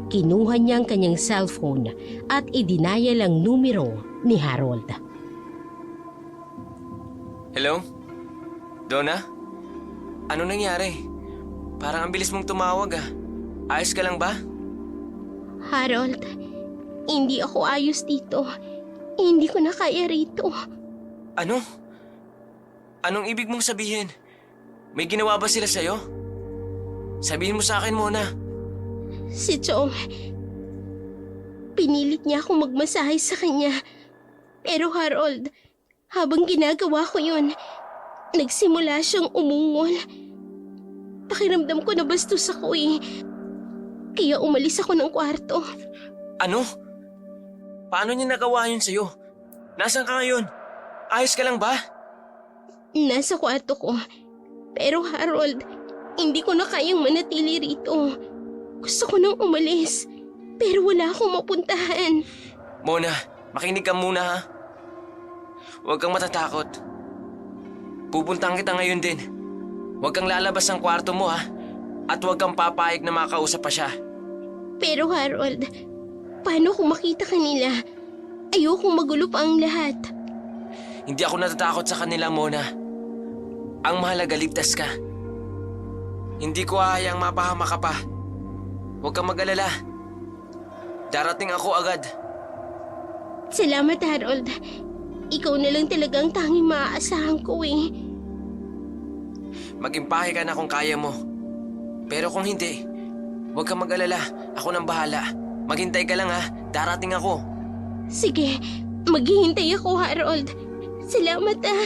kinuha niya ang kanyang cellphone at idinayal ang numero ni Harold. Hello? Donna? Ano nangyari? Parang ang bilis mong tumawag ah. Ayos ka lang ba? Harold, hindi ako ayos dito. Hindi ko na kaya rito. Ano? Anong ibig mong sabihin? May ginawa ba sila sa'yo? Sabihin mo sa akin muna. Si Chong, pinilit niya akong magmasahe sa kanya. Pero Harold, habang ginagawa ko yun, nagsimula siyang umungol. Pakiramdam ko na bastos ako eh. Kaya umalis ako ng kwarto. Ano? Paano niya nagawa yun sa'yo? Nasaan ka ngayon? Ayos ka lang ba? Nasa kwarto ko. Pero Harold, hindi ko na kayang manatili rito. Gusto ko nang umalis. Pero wala akong mapuntahan. Mona, makinig ka muna ha. Huwag kang matatakot. Pupuntahan kita ngayon din. Huwag kang lalabas ng kwarto mo ha. At huwag kang papayag na makausap pa siya. Pero Harold, paano kung makita kanila? Ayokong magulo pa ang lahat. Hindi ako natatakot sa kanila, Mona. Ang mahalaga, ligtas ka. Hindi ko hahayang mapahama ka pa. Huwag kang mag-alala. Darating ako agad. Salamat, Harold. Ikaw na lang talagang tanging maaasahan ko eh. Mag-impahe ka na kung kaya mo. Pero kung hindi, huwag kang mag-alala. Ako nang bahala. Maghintay ka lang ha. Darating ako. Sige, maghihintay ako, Harold. Salamat ah.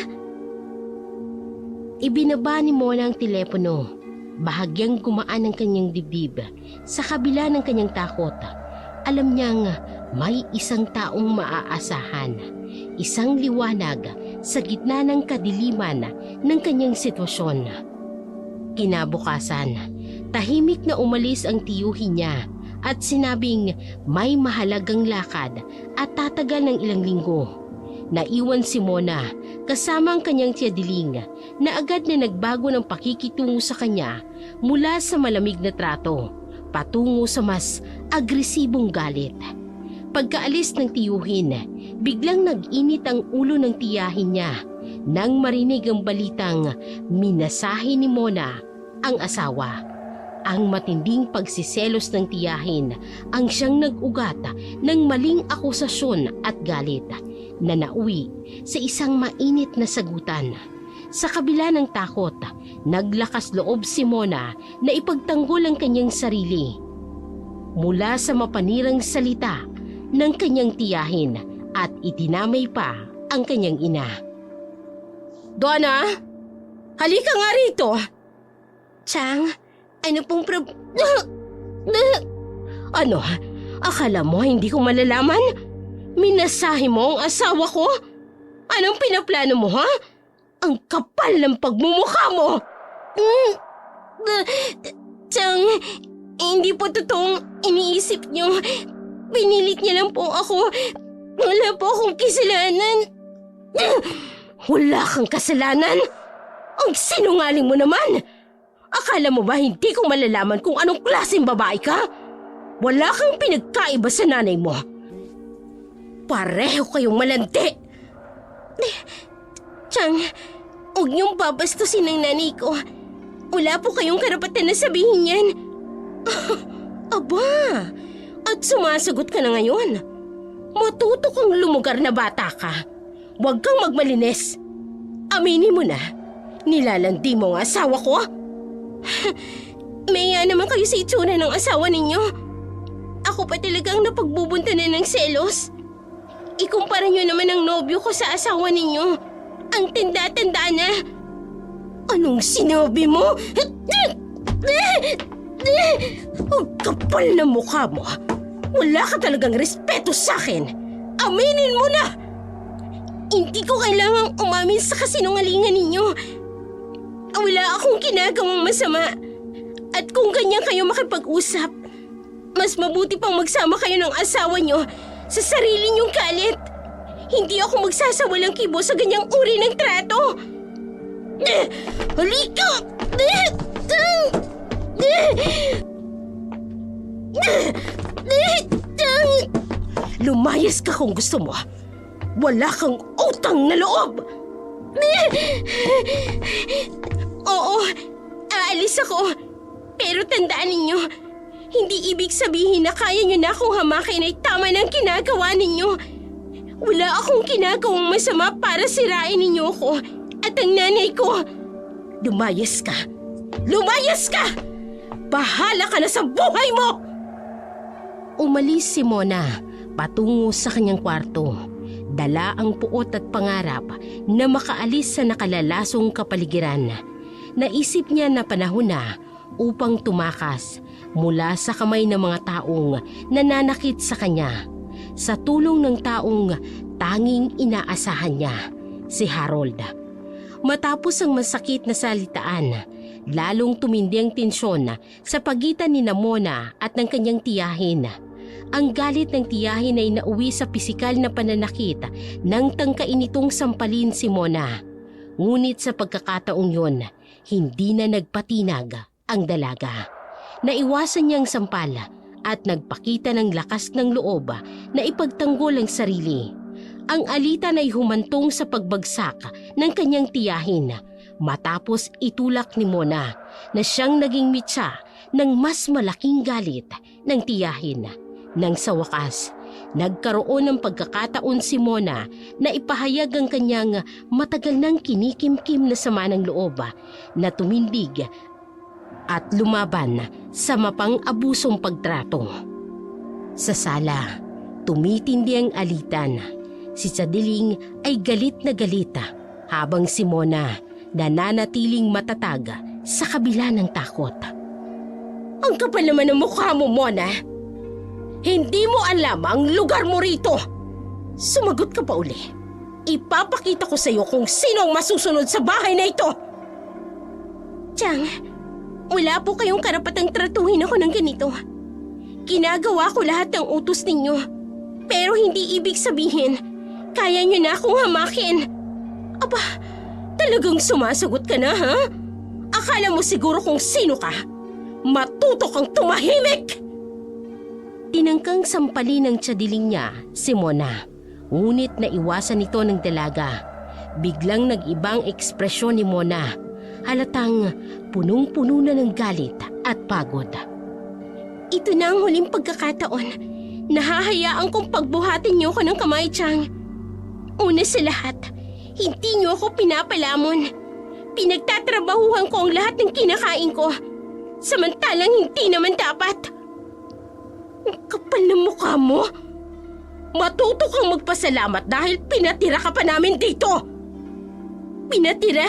Ibinaba ni Mona ang telepono. Bahagyang gumaan ang kanyang dibdib. Sa kabila ng kanyang takot, alam niyang may isang taong maaasahan. Isang liwanag sa gitna ng kadiliman ng kanyang sitwasyon. Kinabukasan, tahimik na umalis ang tiyuhin niya at sinabing may mahalagang lakad at tatagal ng ilang linggo. Naiwan si Mona kasama ang kanyang tiyadiling na agad na nagbago ng pakikitungo sa kanya mula sa malamig na trato patungo sa mas agresibong galit. Pagkaalis ng tiyuhin, biglang nag-init ang ulo ng tiyahin niya nang marinig ang balitang minasahe ni Mona ang asawa. Ang matinding pagsiselos ng tiyahin ang siyang nag-ugat ng maling akusasyon at galit na nauwi sa isang mainit na sagutan. Sa kabila ng takot, naglakas loob si Mona na ipagtanggol ang kanyang sarili. Mula sa mapanirang salita ng kanyang tiyahin at itinamay pa ang kanyang ina. Donna, halika nga rito. Chang, ano pong Ano? Akala mo hindi ko malalaman? Minasahe mo ang asawa ko? Anong pinaplano mo, ha? Ang kapal ng pagmumukha mo! Chang, hindi po totoong iniisip niyo. Pinilit niya lang po ako. Wala po akong kasalanan. Wala kang kasalanan? Ang sinungaling mo naman! Akala mo ba hindi ko malalaman kung anong klaseng babae ka? Wala kang pinagkaiba sa nanay mo. Pareho kayong malandi! Chang, huwag niyong babastusin ng nanay ko. Wala po kayong karapatan na sabihin yan. Aba! At sumasagot ka na ngayon. Matuto kang lumugar na bata ka. Huwag kang magmalinis. Aminin mo na, nilalandi mo ang asawa ko? Maya naman kayo sa itsura ng asawa ninyo. Ako pa talagang napagbubuntanan ng selos. Ikumpara niyo naman ang nobyo ko sa asawa ninyo. Ang tanda-tanda na. Anong sinabi mo? Ang kapal na mukha mo. Wala ka talagang respeto sa akin. Aminin mo na! Hindi ko kailangang umamin sa kasinungalingan ninyo. Wala akong ginagawang masama. At kung ganyan kayo makipag-usap, mas mabuti pang magsama kayo ng asawa nyo sa sarili nyong galit. Hindi ako magsasawalang kibo sa ganyang uri ng trato. Halika! Lumayas ka kung gusto mo. Wala kang utang na loob! Oo, aalis ako. Pero tandaan ninyo, hindi ibig sabihin na kaya nyo na akong hamakin ay tama ng ginagawa ninyo. Wala akong ginagawang masama para sirain ninyo ako at ang nanay ko. Lumayas ka! Lumayas ka! Bahala ka na sa buhay mo! Umalis si Mona patungo sa kanyang kwarto. Dala ang puot at pangarap na makaalis sa nakalalasong kapaligiran. Naisip niya na panahon na upang tumakas mula sa kamay ng mga taong nananakit sa kanya. Sa tulong ng taong tanging inaasahan niya, si Harold. Matapos ang masakit na salitaan, lalong tumindi ang tensyon sa pagitan ni Mona at ng kanyang tiyahin. Ang galit ng tiyahin ay nauwi sa pisikal na pananakit nang tangkain nitong sampalin si Mona. Ngunit sa pagkakataong yun, hindi na nagpatinag ang dalaga. Naiwasan niyang sampal at nagpakita ng lakas ng loob na ipagtanggol ang sarili. Ang alitan ay humantong sa pagbagsak ng kanyang tiyahin matapos itulak ni Mona na siyang naging mitsa ng mas malaking galit ng tiyahin. Nang sa wakas, nagkaroon ng pagkakataon si Mona na ipahayag ang kanyang matagal nang kinikimkim na sama ng loob na tumindig at lumaban sa mapang-abusong pagtrato. Sa sala, tumitindi ang alitan. Si Sadiling ay galit na galit habang si Mona nananatiling matatag sa kabila ng takot. Ang kapal naman ng mukha mo, Mona. Hindi mo alam ang lugar mo rito. Sumagot ka pa uli. Ipapakita ko sa iyo kung sino ang masusunod sa bahay na ito. Chang, wala po kayong karapatang tratuhin ako ng ganito. Ginagawa ko lahat ng utos ninyo. Pero hindi ibig sabihin, kaya nyo na akong hamakin. Aba, talagang sumasagot ka na, ha? Akala mo siguro kung sino ka? Matuto kang tumahimik! Tinangkang sampalin ng tiyadiling niya si Mona. Ngunit naiwasan ito ng dalaga. Biglang nag-ibang ekspresyon ni Mona. Halatang punong-puno na ng galit at pagod. Ito na ang huling pagkakataon. Nahahayaan kong pagbuhatin niyo ko ng kamay, Chang. Una sa lahat, hindi niyo ako pinapalamon. Pinagtatrabahuhan ko ang lahat ng kinakain ko. Samantalang hindi naman dapat. Ang kapal ng mukha mo. Matuto kang magpasalamat dahil pinatira ka pa namin dito. Pinatira?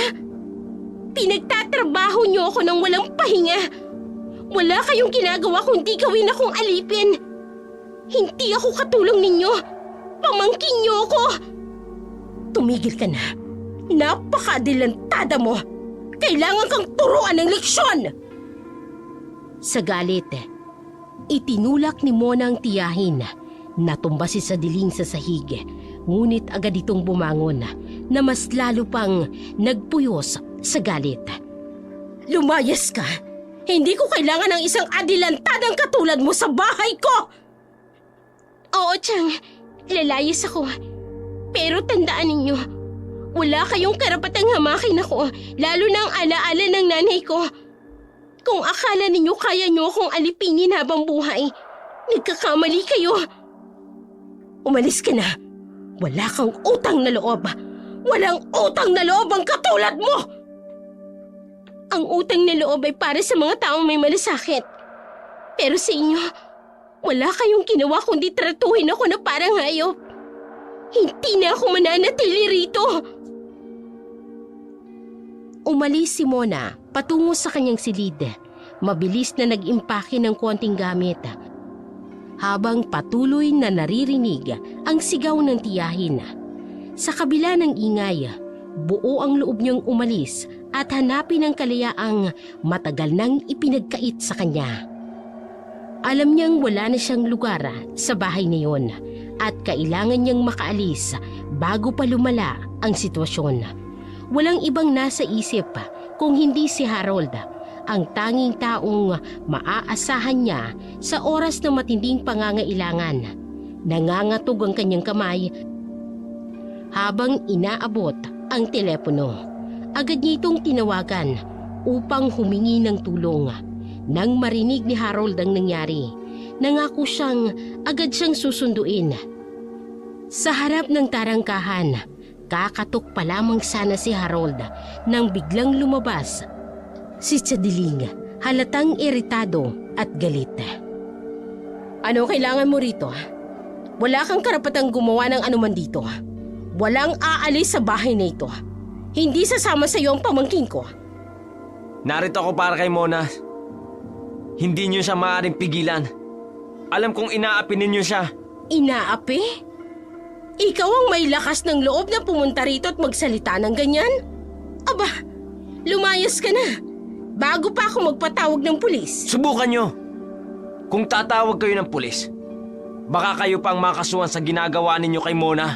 Pinagtatrabaho niyo ako ng walang pahinga. Wala kayong ginagawa kundi gawin akong alipin. Hindi ako katulong ninyo. Pamangkin niyo ako. Tumigil ka na. Napakadilantada mo. Kailangan kang turuan ng leksyon. Sa galit, itinulak ni Mona ang tiyahin. Natumba si Sadiling sa sahig. Ngunit agad itong bumangon na mas lalo pang nagpuyos sa galit. Lumayas ka! Hindi ko kailangan ng isang adilantadang katulad mo sa bahay ko! Oo, Chang. Lalayas ako. Pero tandaan ninyo, wala kayong karapatang hamakin ako, lalo na ang alaala ng nanay ko. Kung akala ninyo kaya nyo akong alipingin habang buhay, nagkakamali kayo. Umalis ka na! Wala kang utang na loob! Walang utang na loob ang katulad mo! Ang utang na loob ay para sa mga taong may malasakit. Pero sa inyo, wala kayong ginawa kundi tratuhin ako na parang hayop. Hindi na ako mananatili rito. Umalis si Mona patungo sa kanyang silid. Mabilis na nag-impake ng konting gamit. Habang patuloy na naririnig ang sigaw ng tiyahin. Sa kabila ng ingay, buo ang loob niyang umalis at hanapin ang kalayaang matagal nang ipinagkait sa kanya. Alam niyang wala na siyang lugar sa bahay na yun at kailangan niyang makaalis bago pa lumala ang sitwasyon. Walang ibang nasa isip kung hindi si Harold, ang tanging taong maaasahan niya sa oras ng matinding pangangailangan. Nangangatog ang kanyang kamay habang inaabot ang telepono. Agad niya itong tinawagan upang humingi ng tulong. Nang marinig ni Harold ang nangyari, nangako siyang agad siyang susunduin. Sa harap ng tarangkahan, kakatok pa lamang sana si Harold nang biglang lumabas si Chadiling, halatang iritado at galit. Ano kailangan mo rito? Wala kang karapatang gumawa ng anuman dito. Walang aalis sa bahay na ito. Hindi sasama sa iyo ang pamangkin ko. Narito ako para kay Mona. Hindi niyo siya maaaring pigilan. Alam kong inaapi ninyo siya. Inaapi? Ikaw ang may lakas ng loob na pumunta rito at magsalita ng ganyan? Aba, lumayas ka na. Bago pa ako magpatawag ng pulis. Subukan nyo. Kung tatawag kayo ng pulis, baka kayo pa ang makasuhan sa ginagawa ninyo kay Mona.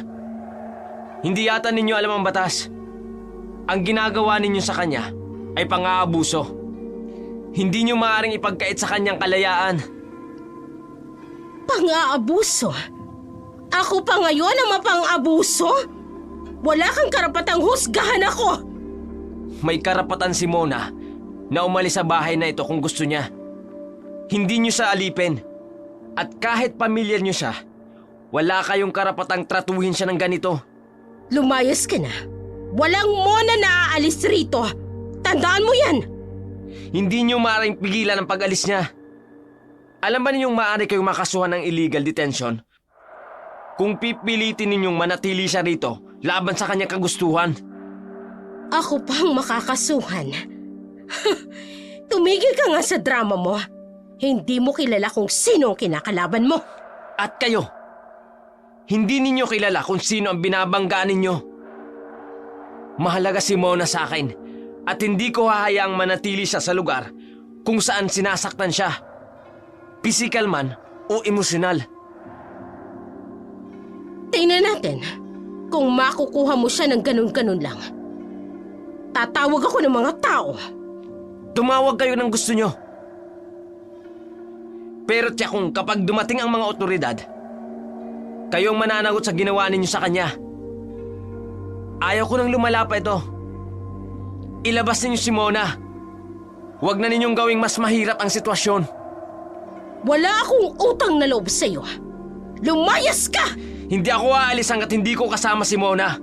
Hindi yata ninyo alam ang batas. Ang ginagawa ninyo sa kanya ay pang-aabuso. Hindi nyo maaaring ipagkait sa kanyang kalayaan. Pang-aabuso? Ako pa ngayon ang mapang-abuso? Wala kang karapatang husgahan ako! May karapatan si Mona na umalis sa bahay na ito kung gusto niya. Hindi nyo siya alipin. At kahit pamilyar nyo siya, wala kayong karapatang tratuhin siya ng ganito. Lumayas ka na. Walang Mona na aalis rito. Tandaan mo yan! Hindi nyo maaaring pigilan ang pag-alis niya. Alam ba ninyong maaari kayong makasuhan ng illegal detention? Kung pipilitin ninyong manatili siya rito laban sa kanyang kagustuhan. Ako pang makakasuhan. Tumigil ka nga sa drama mo. Hindi mo kilala kung sino ang kinakalaban mo. At kayo, hindi ninyo kilala kung sino ang binabanggaan ninyo. Mahalaga si Mona sa akin at hindi ko hahayaang manatili siya sa lugar kung saan sinasaktan siya. Pisikal man o emosyonal. Tingnan natin kung makukuha mo siya ng ganun-ganun lang. Tatawag ako ng mga tao. Tumawag kayo ng gusto nyo. Pero tiyak kung kapag dumating ang mga otoridad, kayong mananagot sa ginawa ninyo sa kanya. Ayaw ko nang lumala pa ito. Ilabas ninyo si Mona. Huwag na ninyong gawing mas mahirap ang sitwasyon. Wala akong utang na loob sa'yo. Lumayas ka! Hindi ako aalis hanggat hindi ko kasama si Mona.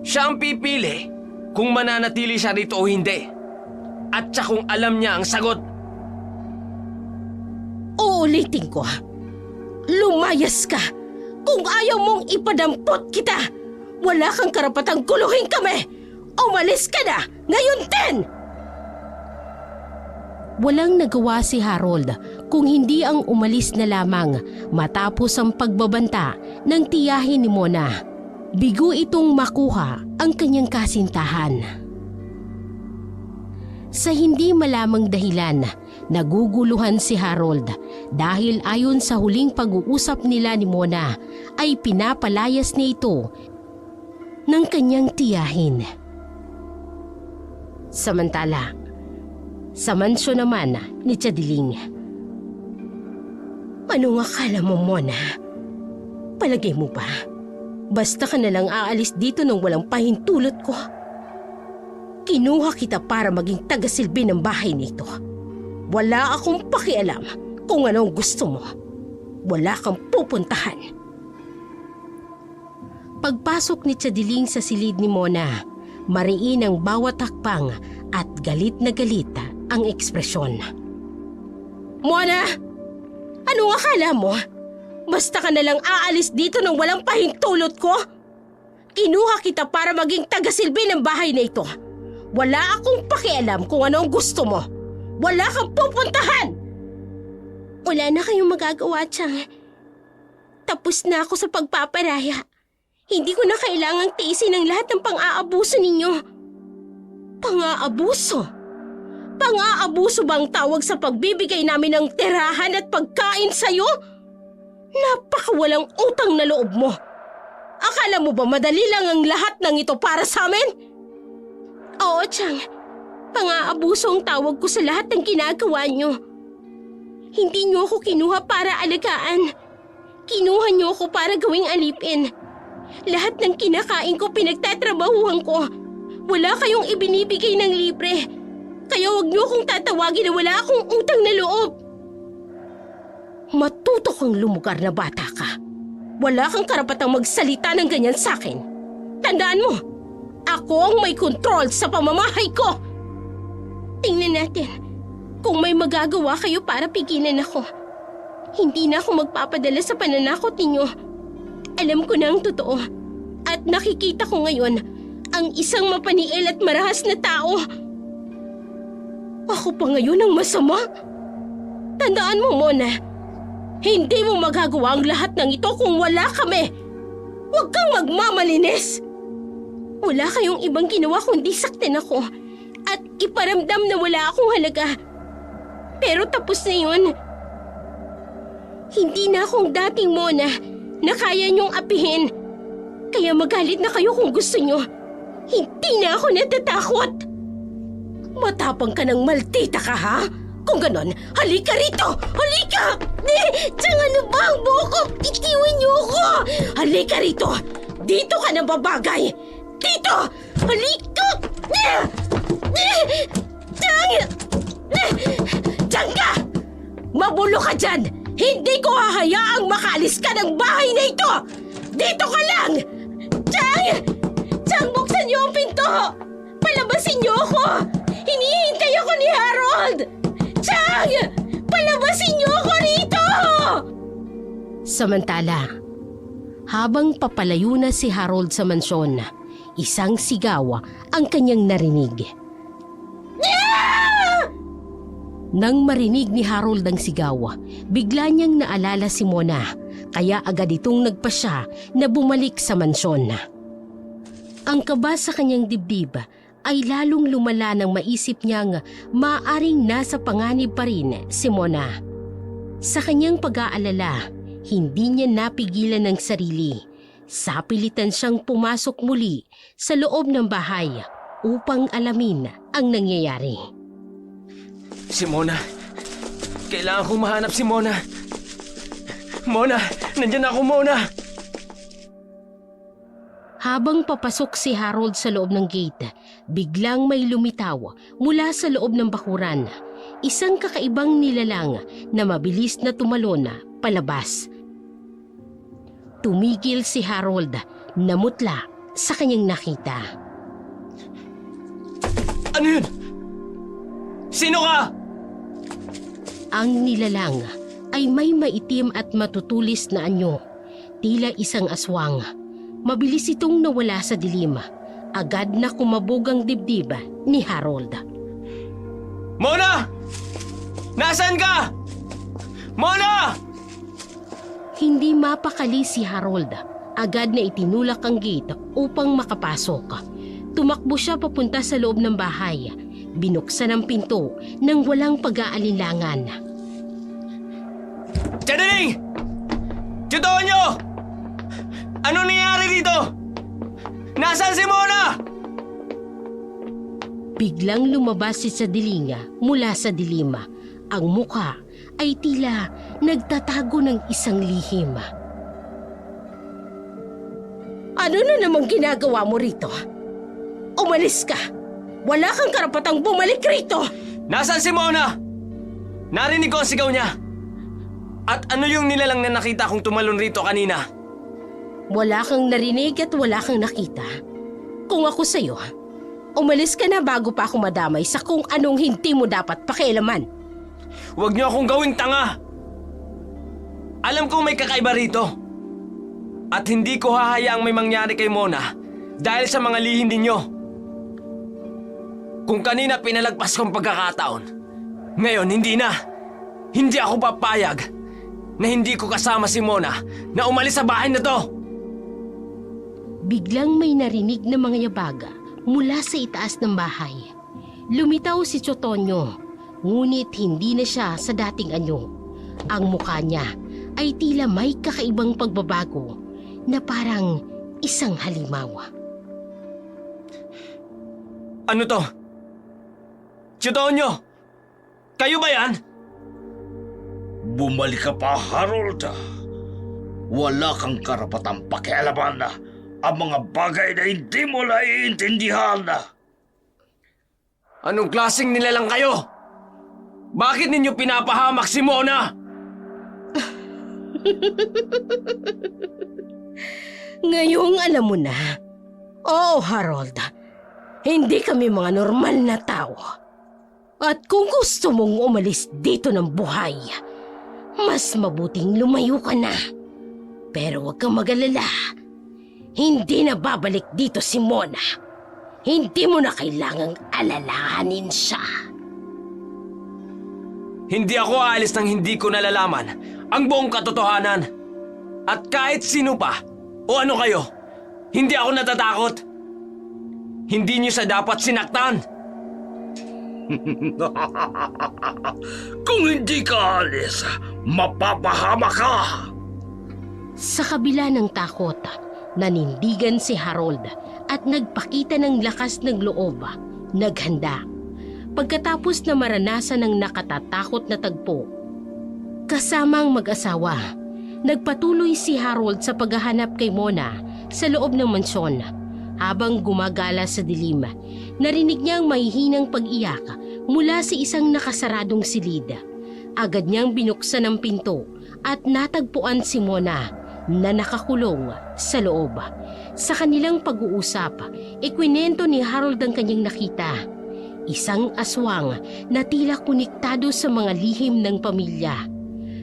Siya ang pipili kung mananatili siya rito o hindi. At siya kung alam niya ang sagot. Uulitin ko. Lumayas ka! Kung ayaw mong ipadampot kita, wala kang karapatang guluhin kami! Umalis ka na! Ngayon din! Walang nagawa si Harold kung hindi ang umalis na lamang matapos ang pagbabanta ng tiyahin ni Mona. Bigo itong makuha ang kanyang kasintahan. Sa hindi malamang dahilan, naguguluhan si Harold dahil ayon sa huling pag-uusap nila ni Mona ay pinapalayas niya ito ng kanyang tiyahin. Samantala, sa mansyon naman ni Chadiling. Anong akala mo, Mona? Palagay mo ba? Basta ka nalang aalis dito nang walang pahintulot ko. Kinuha kita para maging tagasilbi ng bahay nito. Wala akong pakialam kung anong gusto mo. Wala kang pupuntahan. Pagpasok ni Chadiling sa silid ni Mona, mariin ang bawat hakbang at galit na galit ang ekspresyon. Mona! Anong akala mo? Basta ka nalang aalis dito nang walang pahintulot ko? Kinuha kita para maging tagasilbi ng bahay na ito. Wala akong pakialam kung ano ang gusto mo. Wala kang pupuntahan! Wala na kayong magagawa, Chang. Tapos na ako sa pagpaparaya. Hindi ko na kailangang tiisin ang lahat ng pang-aabuso ninyo. Pang-aabuso? Pang-aabuso ba ang tawag sa pagbibigay namin ng tirahan at pagkain sa'yo? Napakawalang utang na loob mo. Akala mo ba madali lang ang lahat ng ito para sa amin? Oo, Chang. Pang-aabuso ang tawag ko sa lahat ng ginagawa nyo. Hindi nyo ako kinuha para alagaan. Kinuha nyo ako para gawing alipin. Lahat ng kinakain ko pinagtatrabahuhan ko. Wala kayong ibinibigay ng libre. Kaya huwag nyo akong tatawagin na wala akong utang na loob. Matuto kang lumugar na bata ka. Wala kang karapatang magsalita ng ganyan sa akin. Tandaan mo, ako ang may kontrol sa pamamahay ko. Tingnan natin kung may magagawa kayo para pigilan ako. Hindi na ako magpapadala sa pananakot ninyo. Alam ko na ang totoo. At nakikita ko ngayon ang isang mapaniil at marahas na tao. Ako pa ngayon ang masama? Tandaan mo, Mona. Hindi mo magagawa ang lahat ng ito kung wala kami. Huwag kang magmamalinis. Wala kayong ibang ginawa kundi saktan ako at iparamdam na wala akong halaga. Pero tapos na yun. Hindi na akong dating Mona na kaya niyong apihin. Kaya magalit na kayo kung gusto niyo. Hindi na ako natatakot. Matapang ka ng maldita ka, ha? Kung ganon, halika rito! Halika! Tsang ano ba ang buko? Itiwin niyo ako! Halika rito! Dito ka na babagay! Dito! Halika! Tsang! Tsang ka! Mabulo ka dyan! Hindi ko hahayaang makaalis ka ng bahay na ito! Dito ka lang! Tsang! Tsang, buksan niyo ang pinto! Palabasin niyo ako! Hinihintay ako ni Harold! Chang! Palabasin niyo ako rito! Samantala, habang papalayo na si Harold sa mansyon, isang sigaw ang kanyang narinig. Nang marinig ni Harold ang sigaw, bigla niyang naalala si Mona, kaya agad itong nagpasya na bumalik sa mansyon. Ang kaba sa kanyang dibdib ay lalong lumala nang maisip niyang maaaring nasa panganib pa rin si Mona. Sa kanyang pag-aalala, hindi niya napigilan ng sarili. Sapilitan siyang pumasok muli sa loob ng bahay upang alamin ang nangyayari. Si Mona. Kailangan kong mahanap si Mona. Mona! Nandiyan ako, Mona! Habang papasok si Harold sa loob ng gate, biglang may lumitaw mula sa loob ng bakuran. Isang kakaibang nilalang na mabilis na tumalon palabas. Tumigil si Harold, namutla sa kanyang nakita. Ano yun? Sino ka? Ang nilalang ay may maitim at matutulis na anyo, tila isang aswang. Mabilis itong nawala sa dilim. Agad na kumabog ang dibdib ni Harold. Mona! Nasaan ka? Mona! Hindi mapakali si Harold. Agad na itinulak ang gate upang makapasok. Tumakbo siya papunta sa loob ng bahay. Binuksan ang pinto nang walang pag-aalinlangan. Chadiling! Tutuon niyo! Ano nangyari dito? Nasaan si Mona? Biglang lumabas si Sadilinga mula sa dilima. Ang mukha ay tila nagtatago ng isang lihim. Ano na namang ginagawa mo rito? Umalis ka! Wala kang karapatang bumalik rito! Nasaan si Mona? Narinig ko ang sigaw niya. At ano yung nilalang na nakita kong tumalon rito kanina? Wala kang narinig at wala kang nakita. Kung ako sa'yo, umalis ka na bago pa ako madamay sa kung anong hindi mo dapat pakialaman. Huwag niyo akong gawing tanga! Alam kong may kakaiba rito. At hindi ko hahayaang may mangyari kay Mona dahil sa mga lihim ninyo. Kung kanina pinalagpas kong pagkakataon, ngayon hindi na. Hindi ako papayag na hindi ko kasama si Mona na umalis sa bahay na to. Biglang may narinig na mga yabaga mula sa itaas ng bahay. Lumitaw si Chotonyo, ngunit hindi na siya sa dating anyo. Ang mukha niya ay tila may kakaibang pagbabago na parang isang halimaw. Ano to? Chutonyo! Kayo ba yan? Bumalik ka pa, Harold. Wala kang karapatang pakialaman ang mga bagay na hindi mo naiintindihan. Anong klaseng nilalang kayo? Bakit ninyo pinapahamak si Mona? Ngayong alam mo na. Oo, Harold. Hindi kami mga normal na tao. At kung gusto mong umalis dito ng buhay, mas mabuting lumayo ka na. Pero huwag kang mag-alala. Hindi na babalik dito si Mona. Hindi mo na kailangang alalahanin siya. Hindi ako aalis nang hindi ko nalalaman ang buong katotohanan. At kahit sino pa o ano kayo, hindi ako natatakot. Hindi niyo sa dapat sinaktan. Kung hindi ka alis, mapapahama ka! Sa kabila ng takot, nanindigan si Harold at nagpakita ng lakas ng loob, naghanda. Pagkatapos na maranasan ng nakatatakot na tagpo, kasamang mag-asawa, nagpatuloy si Harold sa paghahanap kay Mona sa loob ng mansyon. Habang gumagala sa dilim, narinig niya ang mahihinang pag-iyak mula sa isang nakasaradong silid. Agad niyang binuksan ang pinto at natagpuan si Mona na nakakulong sa loob. Sa kanilang pag-uusap, ikwinento ni Harold ang kanyang nakita. Isang aswang na tila konektado sa mga lihim ng pamilya.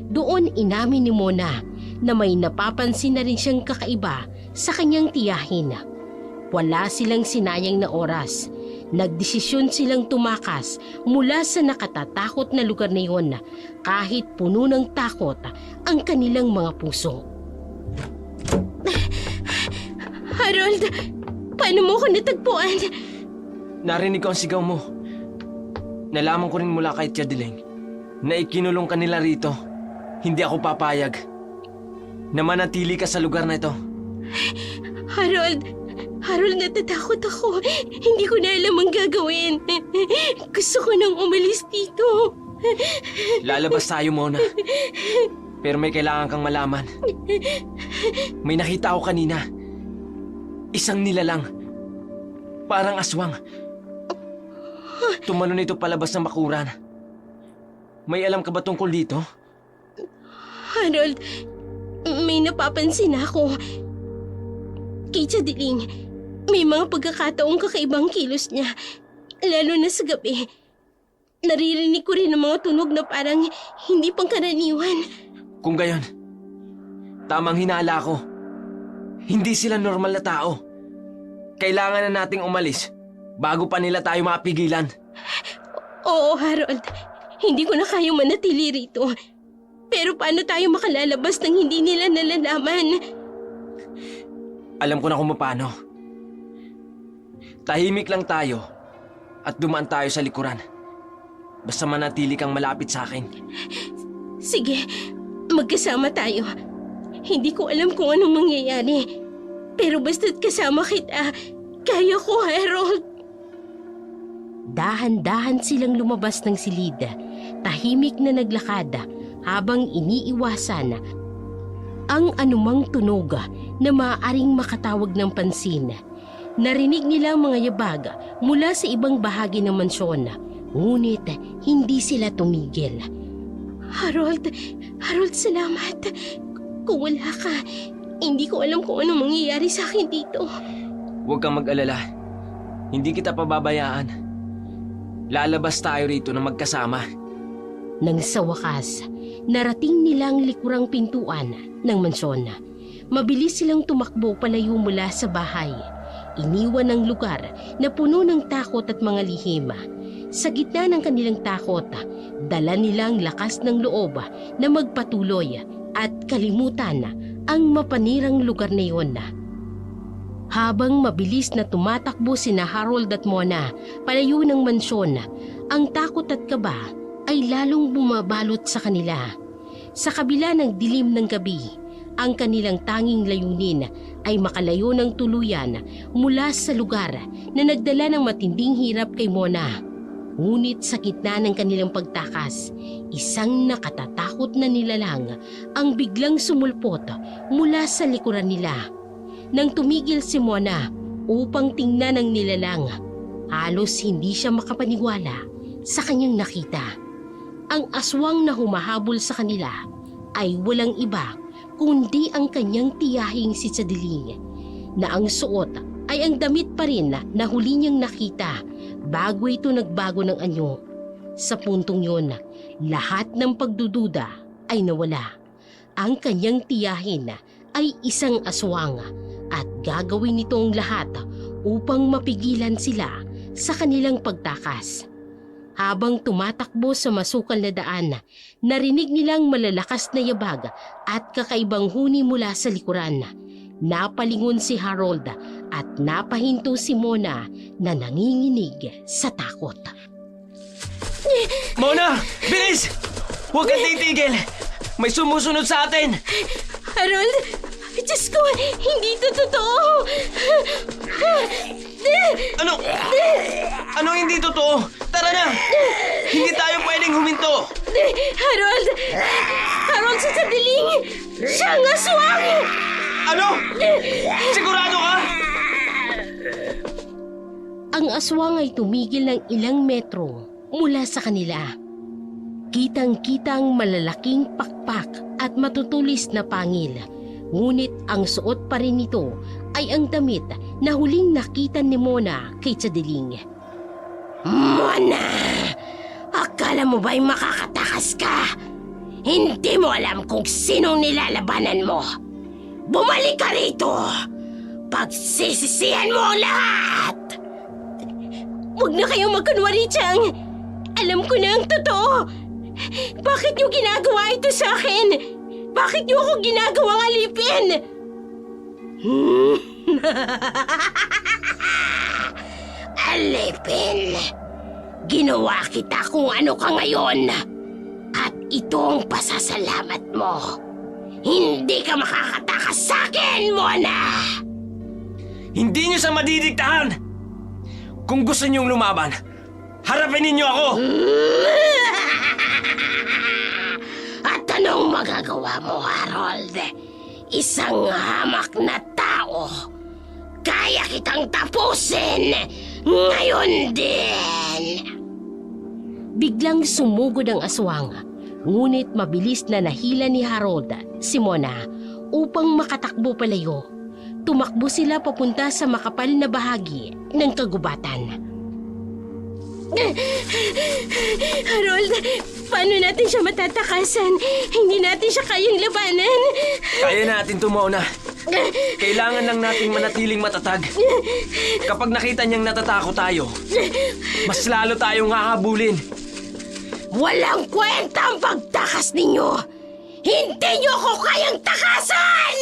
Doon inamin ni Mona na may napapansin na rin siyang kakaiba sa kanyang tiyahin. Wala silang sinayang na oras. Nagdesisyon silang tumakas mula sa nakatatakot na lugar na iyon kahit puno ng takot ang kanilang mga puso. Harold, paano mo ko natagpuan? Narinig ko ang sigaw mo. Nalaman ko rin mula kay Tia Dileng na ikinulong ka nila rito. Hindi ako papayag na manatili ka sa lugar na ito. Harold, natatakot ako. Hindi ko na alam ang gagawin. Gusto ko nang umalis dito. Lalabas tayo, Mona. Pero may kailangan kang malaman. May nakita ako kanina. Isang nilalang. Parang aswang. Tumalon ito palabas ng bakuran. May alam ka ba tungkol dito? Harold, may napapansin ako. Kay Chadiling, may mga pagkakataong kakaibang kilos niya. Lalo na sa gabi. Naririnig ko rin ang mga tunog na parang hindi pangkaraniwan. Kung gayon, tamang hinala ko. Hindi sila normal na tao. Kailangan na nating umalis bago pa nila tayo mapigilan. Oo, Harold. Hindi ko na kayang manatili rito. Pero paano tayo makalalabas nang hindi nila nalalaman? Alam ko na kung paano. Tahimik lang tayo at dumaan tayo sa likuran. Basta manatili kang malapit sa akin. Sige, magkasama tayo. Hindi ko alam kung anong mangyayari. Pero basta't kasama kita, kaya ko, Harold. Dahan-dahan silang lumabas ng silid, tahimik na naglakad habang iniiwasan ang anumang tunog na maaaring makatawag ng pansin. Narinig nila ang mga yabag mula sa ibang bahagi ng mansyon, ngunit hindi sila tumigil. Harold, salamat. Kung wala ka, hindi ko alam kung anong mangyayari sa akin dito. Huwag kang mag-alala. Hindi kita pababayaan. Lalabas tayo rito na magkasama. Nang sa wakas, narating nila ang likurang pintuan ng mansyon. Mabilis silang tumakbo palayo mula sa bahay. Iniwan ang lugar na puno ng takot at mga lihim. Sa gitna ng kanilang takot, dala nilang lakas ng loob na magpatuloy at kalimutan ang mapanirang lugar na iyon. Habang mabilis na tumatakbo sina Harold at Mona palayo ng mansyon, ang takot at kaba ay lalong bumabalot sa kanila. Sa kabila ng dilim ng gabi, ang kanilang tanging layunin ay makalayo ng tuluyan mula sa lugar na nagdala ng matinding hirap kay Mona. Ngunit sa gitna ng kanilang pagtakas, isang nakatatakot na nilalang ang biglang sumulpot mula sa likuran nila. Nang tumigil si Mona upang tingnan ang nilalang, halos hindi siya makapaniwala sa kanyang nakita. Ang aswang na humahabol sa kanila ay walang iba kundi ang kanyang tiyahing si Chadiling, na ang suot ay ang damit pa rin na huli niyang nakita bago ito nagbago ng anyo. Sa puntong yun, lahat ng pagdududa ay nawala. Ang kanyang tiyahin ay isang aswang at gagawin nito ang lahat upang mapigilan sila sa kanilang pagtakas. Habang tumatakbo sa masukal na daan, narinig nilang malalakas na yabag at kakaibang huni mula sa likuran. Napalingon si Harold at napahinto si Mona na nanginginig sa takot. Mona! Bilis! Huwag kang titigil! May sumusunod sa atin! Harold, Diyos ko, hindi ito totoo. Ano? Ano hindi totoo? Tara na! Hindi tayo pwedeng huminto! Harold sa Chadiling! Siya ang aswang! Ano? Sigurado ka? Ang aswang ay tumigil ng ilang metro mula sa kanila. Kitang-kita ang malalaking pakpak at matutulis na pangil. Ngunit ang suot pa rin nito ay ang damit na huling nakita ni Mona kay Chadiling. Mona! Akala mo ba'y makakatakas ka? Hindi mo alam kung sinong nilalabanan mo. Bumalik ka rito! Pagsisisihan mo ang lahat! Huwag na kayong magkunwari, Chang! Alam ko na ang totoo! Bakit niyo ginagawa ito sa akin? Bakit niyo ako ginagawang alipin? Alipin! Ginawa kita kung ano ka ngayon. At ito ang pasasalamat mo. Hindi ka makakatakas sa akin, Mona! Hindi niyo sa madidiktahan! Kung gusto niyong lumaban, harapin ninyo ako! At anong magagawa mo, Harold? Isang hamak na tao. Kaya kitang tapusin ngayon din. Biglang sumugod ang aswang, ngunit mabilis na nahila ni Harold si Mona upang makatakbo palayo. Tumakbo sila papunta sa makapal na bahagi ng kagubatan. Harold, paano natin siya matatakasan? Hindi natin siya kayang labanan. Kaya natin to, Mona. Kailangan lang nating manatiling matatag. Kapag nakita niyang natatakot tayo, mas lalo tayong hahabulin. Walang kwenta ang pagtakas ninyo. Hindi niyo ako kayang takasan!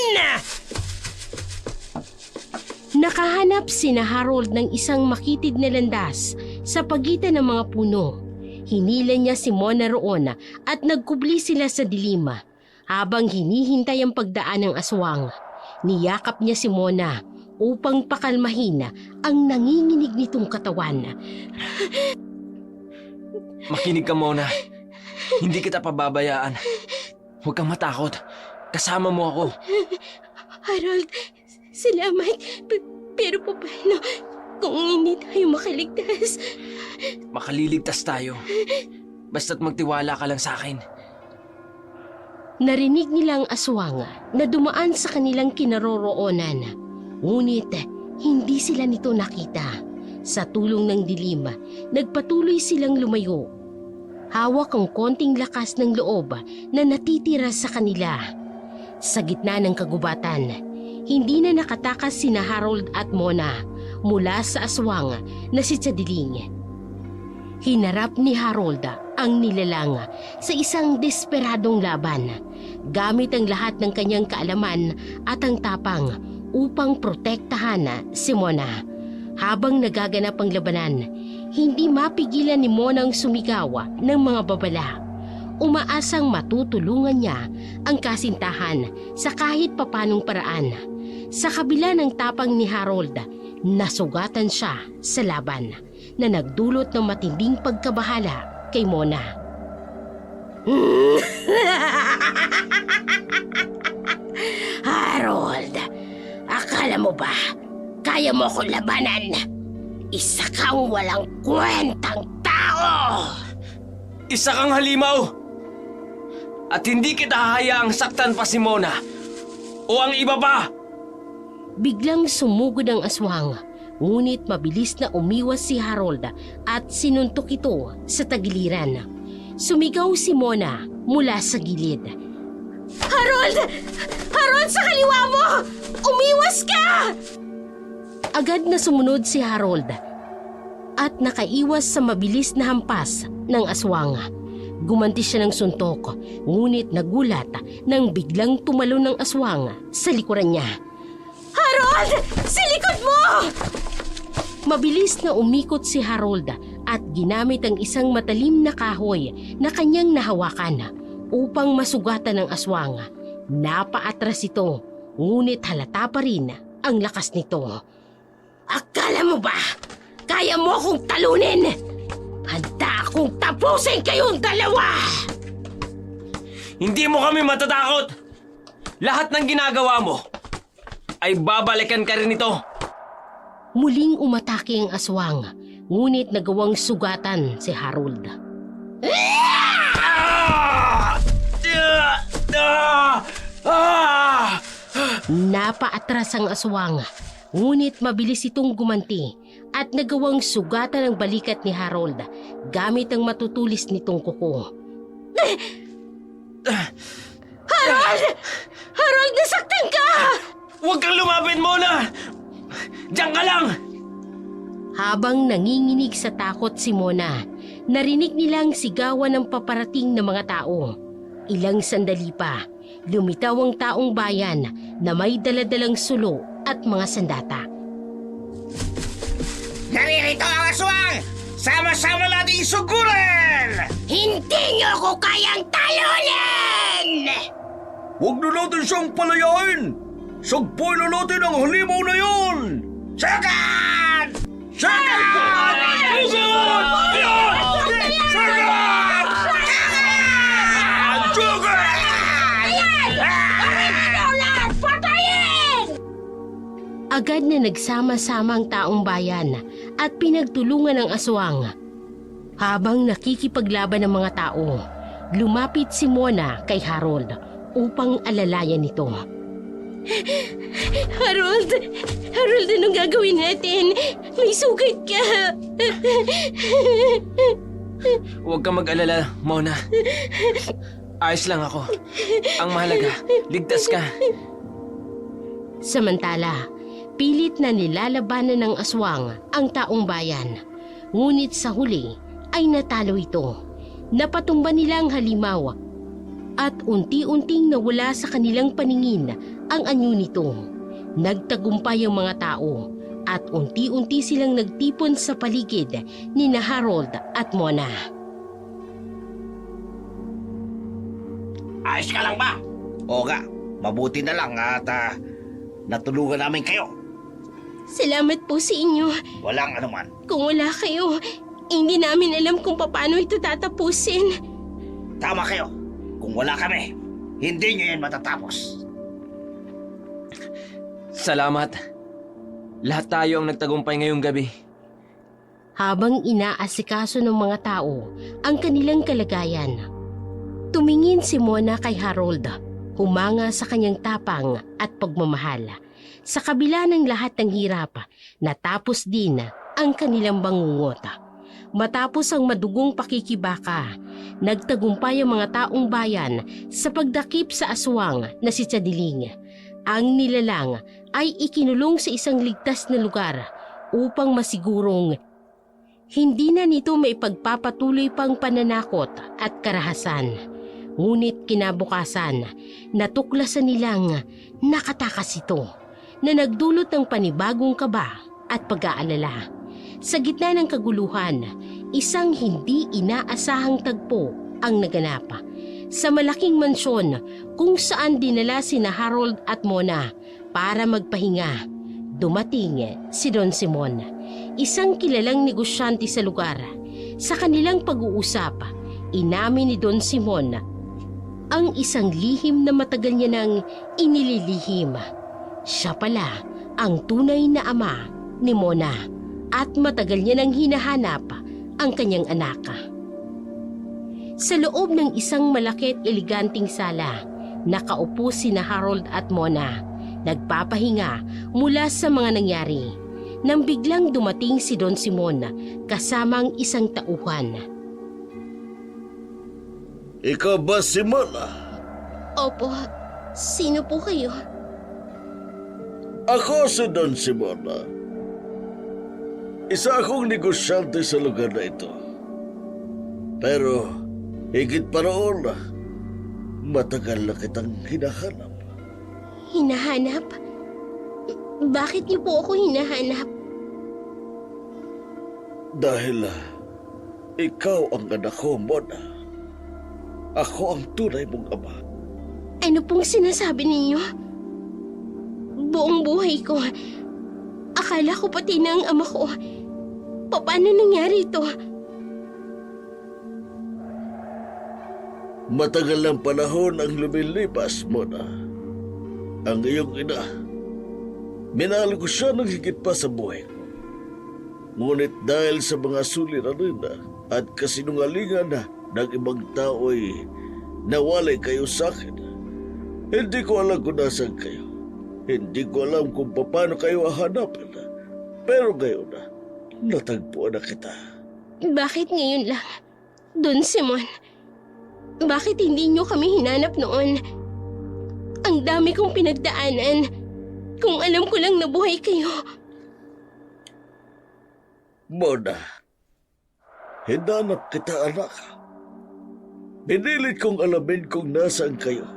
Nakahanap sina Harold ng isang makitid na landas sa pagitan ng mga puno. Hinila niya si Mona roon at nagkubli sila sa dilim habang hinihintay ang pagdaan ng aswang. Niyakap niya si Mona upang pakalmahin ang nanginginig nitong katawan. Makinig ka, Mona. Hindi kita pababayaan. Huwag kang matakot. Kasama mo ako. Harold, salamat. Pero paano kung hindi tayo makaligtas? Makaliligtas tayo. Basta't magtiwala ka lang sa akin. Narinig nilang aswang na dumaan sa kanilang kinaroroonan. Ngunit hindi sila nito nakita. Sa tulong ng dilim, nagpatuloy silang lumayo. Hawak ang konting lakas ng loob na natitira sa kanila. Sa gitna ng kagubatan, hindi na nakatakas sina Harold at Mona mula sa aswang na si Chadiling. Hinarap ni Harold ang nilalang sa isang desperadong laban, gamit ang lahat ng kanyang kaalaman at ang tapang upang protektahan si Mona. Habang nagaganap ang labanan, hindi mapigilan ni Mona ang sumigaw ng mga babala. Umaasang matutulungan niya ang kasintahan sa kahit papanong paraan. Sa kabila ng tapang ni Harold, nasugatan siya sa laban na nagdulot ng matinding pagkabahala kay Mona. Harold, akala mo ba kaya mo ko labanan? Isa kang walang kwentang tao! Isa kang halimaw! At hindi kita hahayaang saktan pa si Mona o ang iba pa! Biglang sumugod ang aswang, ngunit mabilis na umiwas si Harold at sinuntok ito sa tagiliran. Sumigaw si Mona mula sa gilid. Harold! Harold, sa kaliwa mo! Umiwas ka! Agad na sumunod si Harold at nakaiwas sa mabilis na hampas ng aswang. Gumanti siya ng suntok, ngunit nagulat nang biglang tumalo ng aswang sa likuran niya. Harold! Sa likod mo! Mabilis na umikot si Harold at ginamit ang isang matalim na kahoy na kanyang nahawakan upang masugatan ng aswang. Napaatras ito, ngunit halata pa rin ang lakas nito. Akala mo ba kaya mo akong talunin? Handa akong tapusin kayong dalawa! Hindi mo kami matatakot! Lahat ng ginagawa mo ay babalikan ka rin ito! Muling umatake ang aswang, ngunit nagawang sugatan si Harold. Napaatras ang aswang, ngunit mabilis itong gumanti at nagawang sugatan ang balikat ni Harold gamit ang matutulis nitong kuko. Harold! Harold, nasaktan ka! Huwag kang lumapit, Mona! Diyan ka lang! Habang nanginginig sa takot si Mona, narinig nilang sigawan ng paparating na mga tao. Ilang sandali pa, lumitaw ang taong bayan na may daladalang sulo at mga sandata. Naririto ang aswang! Sama-sama natin isugurin! Hindi niyo ako kayang talunin! Huwag na natin siyang palayain! Sagpay na natin ang halimaw na yun! Sagad! Sagad! Agad na nagsama-sama ang taong bayan at pinagtulungan ang aswang. Habang nakikipaglaban ng mga tao, lumapit si Mona kay Harold upang alalayan ito. Harold! Harold, anong gagawin natin? May sugat ka! Huwag kang mag-alala, Mona. Ayos lang ako. Ang mahalaga, ligtas ka. Samantala, pilit na nilalabanan ng aswang ang taong bayan. Ngunit sa huli ay natalo ito. Napatumba nila ang halimaw at unti-unting nawala sa kanilang paningin ang anyo nito. Nagtagumpay ang mga tao at unti-unti silang nagtipon sa paligid ni na Harold at Mona. Ayos ka lang ba? Oo nga, mabuti na lang at natulungan namin kayo. Salamat po sa inyo. Walang anuman. Kung wala kayo, hindi namin alam kung paano ito tatapusin. Tama kayo. Kung wala kami, hindi nyo yan matatapos. Salamat. Lahat tayo ang nagtagumpay ngayong gabi. Habang inaasikaso ng mga tao ang kanilang kalagayan, tumingin si Mona kay Harold, humanga sa kanyang tapang at pagmamahal. Sa kabila ng lahat ng hirap, natapos din ang kanilang bangungot. Matapos ang madugong pakikibaka, nagtagumpay ang mga taong bayan sa pagdakip sa aswang na si Chadiling. Ang nilalang ay ikinulong sa isang ligtas na lugar upang masigurong hindi na nito may pagpapatuloy pang pananakot at karahasan. Ngunit kinabukasan, natuklasan nilang nakatakas ito na nagdulot ng panibagong kaba at pag-aalala. Sa gitna ng kaguluhan, isang hindi inaasahang tagpo ang naganap. Sa malaking mansyon kung saan dinala sina Harold at Mona para magpahinga, dumating si Don Simon, isang kilalang negosyante sa lugar. Sa kanilang pag-uusap, inamin ni Don Simon ang isang lihim na matagal niya nang inililihim. Siya pala ang tunay na ama ni Mona at matagal niya nang hinahanap ang kanyang anak. Sa loob ng isang malaki at eleganting sala, nakaupo sina Harold at Mona, nagpapahinga mula sa mga nangyari. Nang biglang dumating si Don Simon kasamang isang tauhan. Ikaw ba si Mona? Opo, sino po kayo? Ako si Don Simona. Isa akong negosyante sa lugar na ito. Pero higit pa roon, matagal na kitang hinahanap. Hinahanap? Bakit niyo po ako hinahanap? Dahil ikaw ang anak ko, Mona. Ako ang tunay mong ama. Ano pong sinasabi ninyo? Buong buhay ko, akala ko pati na ang ama ko. Paano nangyari ito? Matagal ng panahon ang lumilipas, Mona. Ang iyong ina, minahal ko siya ng higit pa sa buhay ko. Ngunit dahil sa mga suliranin at kasinungalingan ng ibang tao ay nawalay kayo sa akin. Hindi ko alam kung nasaan kayo. Hindi ko alam kung paano kayo hahanapin. Pero ngayon natagpuan na kita. Bakit ngayon lang? Don Simon, bakit hindi niyo kami hinanap noon? Ang dami kong pinagdaanan. Kung alam ko lang nabuhay kayo. Mona, hinanap kita, anak. Pinilit kong alamin kung nasaan kayo.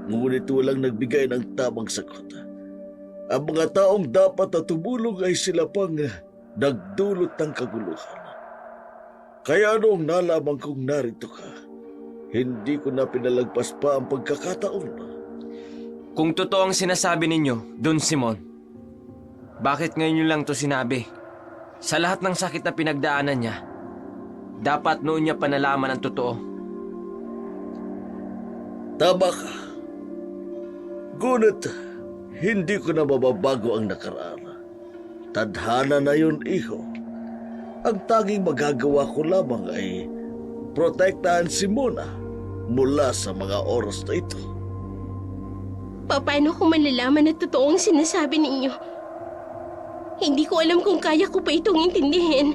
Ngunit walang nagbigay ng tamang sagot. Ang mga taong dapat na tumulong ay sila pang nagdulot ng kaguluhan. Kaya noong nalaman kong narito ka, hindi ko na pinalagpas pa ang pagkakataon. Kung totoo ang sinasabi ninyo, Don Simon, bakit ngayon nyo lang to sinabi? Sa lahat ng sakit na pinagdaanan niya, dapat noon niya panalaman ang totoo. Tama ka. Ngunit, hindi ko na mababago ang nakaraan. Tadhana na yun, iho. Ang tanging magagawa ko lamang ay protektahan si Mona mula sa mga oras na ito. Paano ko malalaman na totoo ang sinasabi ninyo? Hindi ko alam kung kaya ko pa itong intindihin.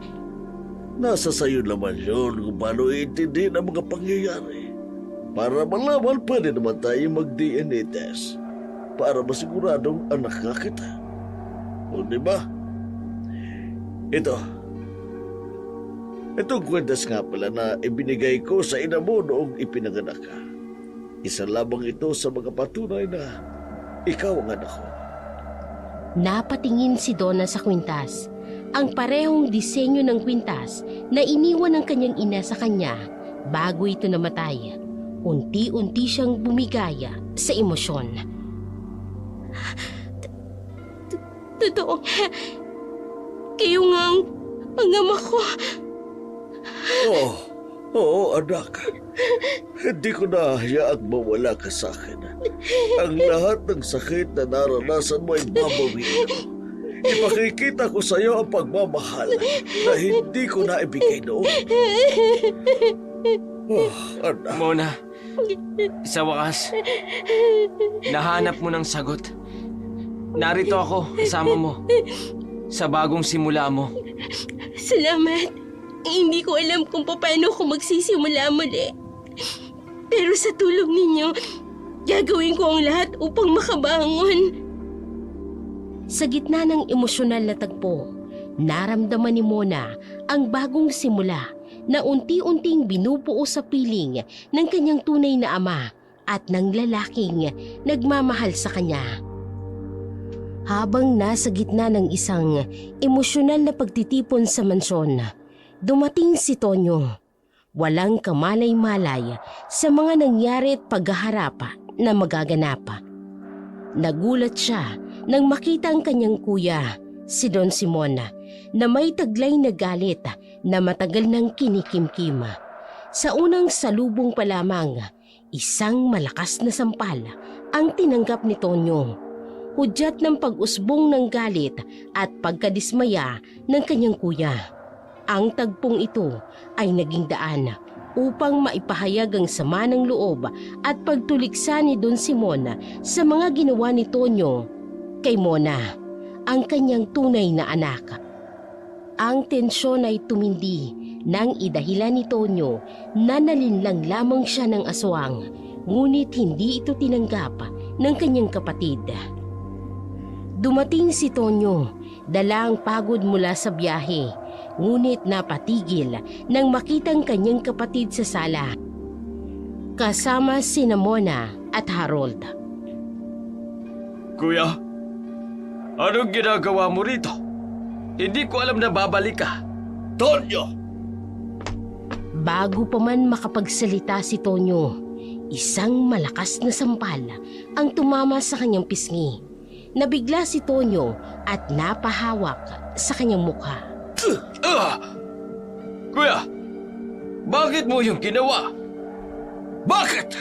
Nasa sayo naman yun kung paano iintindihin ang mga pangyayari. Para malaman, pwede naman tayo mag-DNA test para masiguradong anak ka kita. O diba? Itong kwentas nga pala na ibinigay ko sa ina mo noong ipinanganak ka. Isa lamang ito sa mga patunay na ikaw ang anak ko. Napatingin si Donna sa kwintas. Ang parehong disenyo ng kwintas na iniwan ng kanyang ina sa kanya bago ito namatay. Unti-unti siyang bumigaya sa emosyon. Totoo nga. Kayo nga ang ama ko. Oo, anak. Hindi ko na hayaang mawala ka sa akin. Ang lahat ng sakit na naranasan mo ay babawiin ko. Ipakikita ko sa iyo ang pagmamahal na hindi ko na ibigay noon. Anak. Mona, sa wakas, nahanap mo ng sagot. Narito ako, kasama mo, sa bagong simula mo. Salamat. Hindi ko alam kung paano ko magsisimula muli. Pero sa tulong ninyo, gagawin ko ang lahat upang makabangon. Sa gitna ng emosyonal na tagpo, naramdaman ni Mona ang bagong simula na unti-unting binubuo sa piling ng kanyang tunay na ama at ng lalaking nagmamahal sa kanya. Habang nasa gitna ng isang emosyonal na pagtitipon sa mansyon, dumating si Tonyo. Walang kamalay-malay sa mga nangyari at paghaharap na magaganap. Nagulat siya nang makita ang kanyang kuya, si Don Simon, na may taglay na galit na matagal nang kinikimkim. Sa unang salubong pa lamang, isang malakas na sampal ang tinanggap ni Tonyo. Hudyat ng pag-usbong ng galit at pagkadismaya ng kanyang kuya. Ang tagpong ito ay naging daan upang maipahayag ang sama ng loob at pagtuliksa ni Don Simon sa mga ginawa ni Tonyo kay Mona, ang kanyang tunay na anak. Ang tensyon ay tumindi nang idahilan ni Tonyo na nalinlang lamang siya ng aswang, ngunit hindi ito tinanggap ng kanyang kapatid. Dumating si Tonyo, dala ang pagod mula sa biyahe, ngunit napatigil nang makitang kanyang kapatid sa sala, kasama sina Mona at Harold. Kuya, anong ginagawa mo rito? Hindi ko alam na babalik ka. Tonyo! Bago pa man makapagsalita si Tonyo, isang malakas na sampal ang tumama sa kanyang pisngi. Nabigla si Tonyo at napahawak sa kanyang mukha. Kuya, bakit mo yung ginawa? Bakit?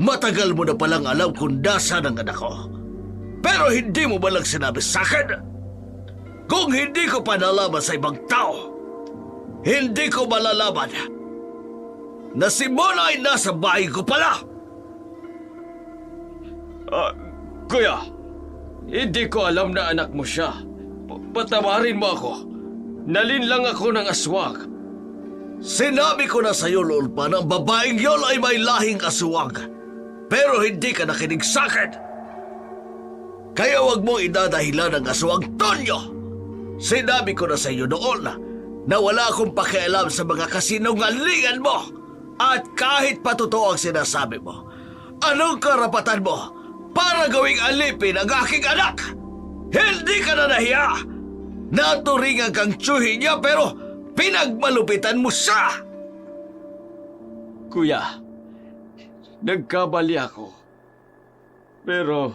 Matagal mo na palang alam kung nasa ng anak ko. Pero hindi mo ba lang sinabi sa akin? Kung hindi ko pa nalaman sa ibang tao, hindi ko malalaman na si Mona ay nasa bahay ko pala. Kuya, hindi ko alam na anak mo siya. Patawarin mo ako. Nalinlang ako ng aswang. Sinabi ko na sa'yo, Lolpa, na ang babaeng yon ay may lahing aswang. Pero hindi ka nakinig sa'kin. Kaya wag mong idadahilan ng aswang, Tonyo. Sinabi ko na sa'yo noon na wala akong pakialam sa mga kasinungalingan mo. At kahit pa totoo ang sinasabi mo, anong karapatan mo para gawing alipin ang aking anak? Hindi ka na nahiya. Naturingan kang tsuhin niya pero pinagmalupitan mo siya. Kuya, nagkabali ako. Pero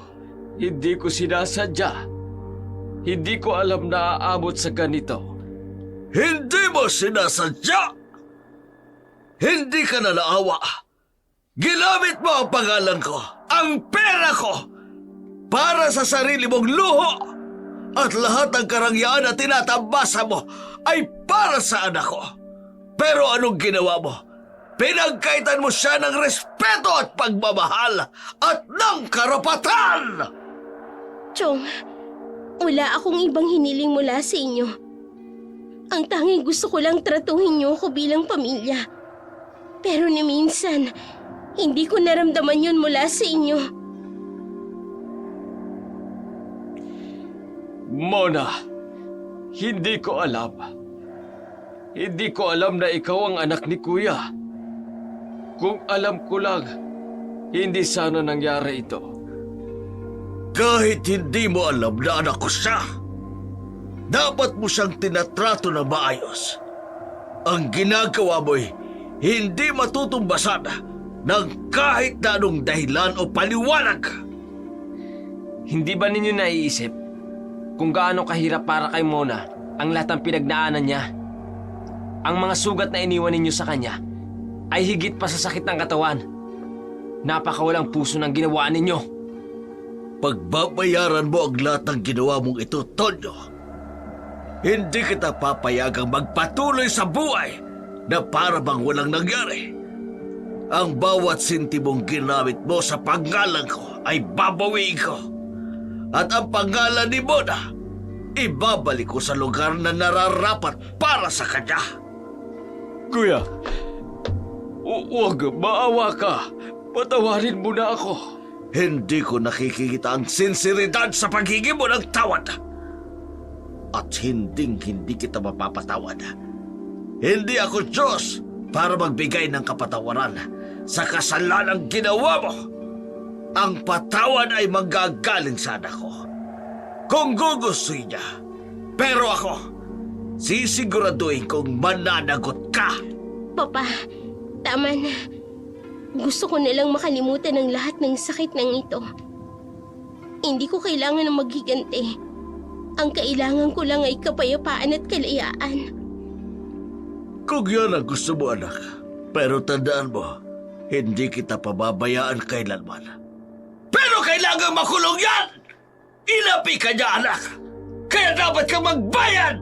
hindi ko sinasadya. Hindi ko alam na aabot sa ganito. Hindi mo sinasadya. Hindi ka na naawa. Ginamit mo ang pangalan ko, ang pera ko, para sa sarili mong luho. At lahat ng karangyaan na tinatambasa mo ay para sa anak ko. Pero anong ginawa mo? Pinagkaitan mo siya ng respeto at pagmamahal at ng karapatan! Chong, wala akong ibang hiniling mula sa inyo. Ang tanging gusto ko lang tratuhin niyo ako bilang pamilya. Pero ni minsan, hindi ko naramdaman yun mula sa inyo. Mona, hindi ko alam. Hindi ko alam na ikaw ang anak ni Kuya. Kung alam ko lang, hindi sana nangyari ito. Kahit hindi mo alam na anak ko siya, dapat mo siyang tinatrato na maayos. Ang ginagawa mo'y hindi matutumbasan ng kahit na anong dahilan o paliwanag. Hindi ba ninyo naiisip kung gaano kahirap para kay Mona ang lahat ng pinagnaanan niya. Ang mga sugat na iniwan ninyo sa kanya ay higit pa sa sakit ng katawan. Napakawalang puso ng ginawa ninyo. Pagbabayaran mo ang lahat ng ginawa mong ito, Tonyo. Hindi kita papayagang magpatuloy sa buhay na para bang walang nangyari. Ang bawat sentimong ginamit mo sa pangalan ko ay babawiin ko. At ang pangalan ni Mona, ibabalik ko sa lugar na nararapat para sa kanya. Kuya, huwag, maawa ka. Patawarin mo na ako. Hindi ko nakikita ang sinseridad sa paghingi mo ng tawad. At hindi kita mapapatawad. Hindi ako Diyos para magbigay ng kapatawaran sa kasalanang ginawa mo. Ang patawad ay manggagaling sa anak ko kung gugustuhin niya. Pero ako, sisiguraduhin kong mananagot ka. Papa, tama na. Gusto ko nalang makalimutan ang lahat ng sakit ng ito. Hindi ko kailangan ng maghiganti. Ang kailangan ko lang ay kapayapaan at kalayaan. Kung yan ang gusto mo, anak. Pero tandaan mo, hindi kita pababayaan kailanman. Pero kailangan makulong yan! Ilapi ka niya, anak! Kaya dapat kang magbayad!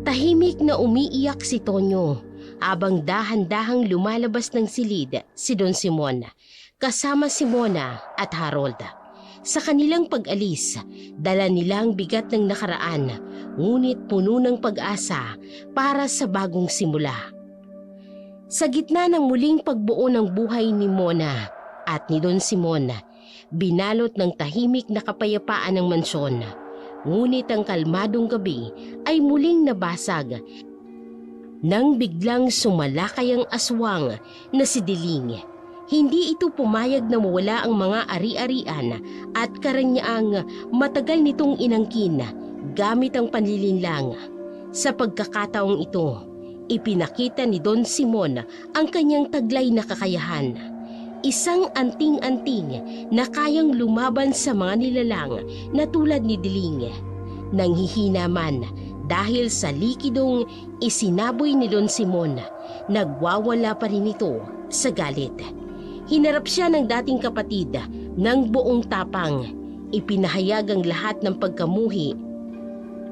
Tahimik na umiiyak si Tonyo habang dahan-dahang lumalabas ng silid si Don Simon kasama si Mona at Harold. Sa kanilang pag-alis, dala nilang bigat ng nakaraan, ngunit puno ng pag-asa para sa bagong simula. Sa gitna ng muling pagbuo ng buhay ni Mona at ni Don Simon, binalot ng tahimik na kapayapaan ng mansyon. Ngunit ang kalmadong gabi ay muling nabasag nang biglang sumalakay ang aswang na si Diling. Hindi ito pumayag na mawala ang mga ari-arian at karanyaang matagal nitong inangkin gamit ang panlilinlang. Sa pagkakataong ito, ipinakita ni Don Simon ang kanyang taglay na kakayahan. Isang anting-anting na kayang lumaban sa mga nilalang na tulad ni Diling. Nanghihina man dahil sa likidong isinaboy ni Don Simon, nagwawala pa rin ito sa galit. Hinarap siya ng dating kapatid ng buong tapang. Ipinahayag ang lahat ng pagkamuhi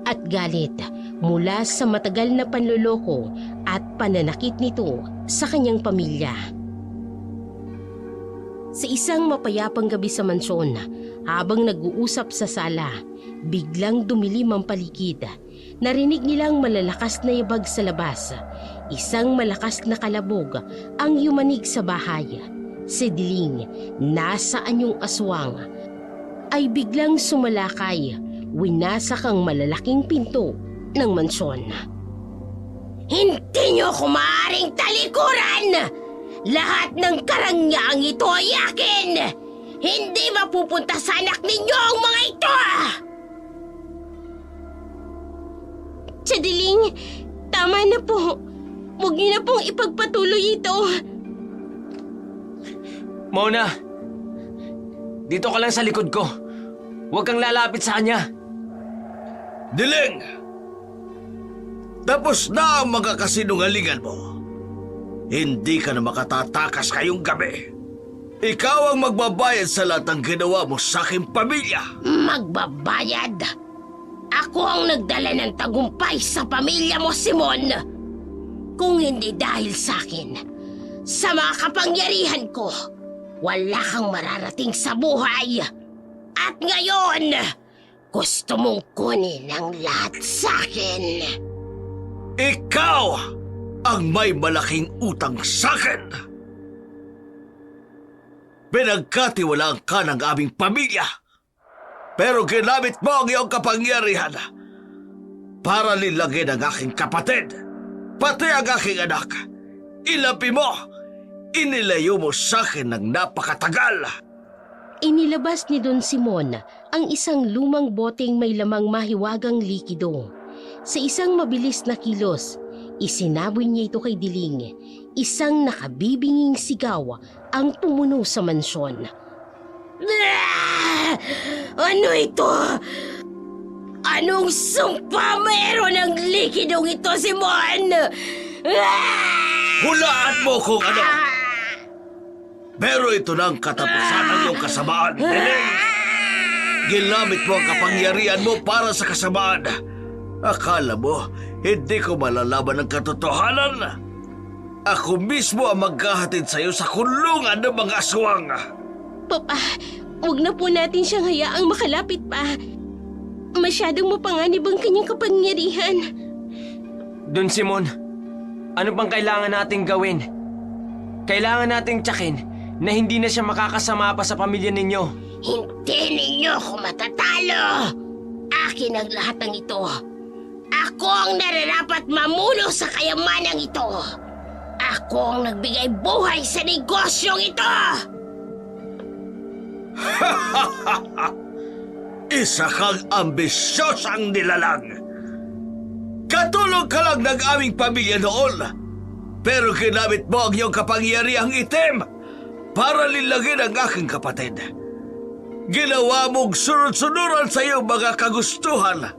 at galit mula sa matagal na panloloko at pananakit nito sa kanyang pamilya. Sa isang mapayapang gabi sa mansyon, habang nag-uusap sa sala, biglang dumilim ang paligid. Narinig nilang malalakas na yabag sa labas. Isang malakas na kalabog ang yumanig sa bahay. Si Diling, nasaan yung aswang, ay biglang sumalakay. Winasak ang malalaking pinto ng mansyon. Hindi niyo ko maaaring talikuran! Lahat ng karangyang ito ay akin! Hindi mapupunta sa anak ninyo ang mga ito! Diling, tama na po. Huwag niyo na pong ipagpatuloy ito. Mona, dito ka lang sa likod ko. Huwag kang lalapit sa kanya. Diling! Tapos na ang mga kasinungalingan mo. Hindi ka na makatatakas ngayong gabi. Ikaw ang magbabayad sa lahat ng ginawa mo sa aking pamilya. Magbabayad? Ako ang nagdala ng tagumpay sa pamilya mo, Simon. Kung hindi dahil sa akin, sa mga kapangyarihan ko, wala kang mararating sa buhay. At ngayon, gusto mong kunin ang lahat sa akin. Ikaw ang may malaking utang sa akin. Pinagkatiwalaan ka ng aming pamilya. Pero ginamit mo ang iyong kapangyarihan para lilagin ang aking kapatid, pati ang aking anak. Ilapi mo, inilayo mo sa akin ng napakatagal. Inilabas ni Don Simon ang isang lumang boteng may lamang mahiwagang likido. Sa isang mabilis na kilos, isinaboy niya ito kay Diling. Isang nakabibinging sigaw ang pumuno sa mansyon. Ano ito? Anong sumpa meron ng likidong ito, Simon? Hulaan mo kung ano! Pero ito ng katapusan ng iyong kasamaan, Belen! Ginamit mo ang kapangyarihan mo para sa kasamaan. Akala mo, hindi ko malalaman ang katotohanan? Ako mismo ang maghahatid sa iyo sa kulungan ng mga aswang. Papa, huwag na po natin siyang hayaang makalapit pa. Masyadong mapanganib ang kanyang kapangyarihan. Don Simon, ano bang kailangan nating gawin? Kailangan nating tiyakin na hindi na siya makakasama pa sa pamilya ninyo. Hindi ninyo ako matatalo. Akin ang lahat ng ito. Ako ang nararapat mamuno sa kayamanang ito. Ako ang nagbigay buhay sa negosyong ito. Isa kang ambisyosang nilalang. Katulong ka lang ng aming pamilya noon. Pero ginamit mo ang iyong kapangyarihang itim para lilagin ang aking kapatid. Ginawa mong sunod-sunuran sa iyong mga kagustuhan.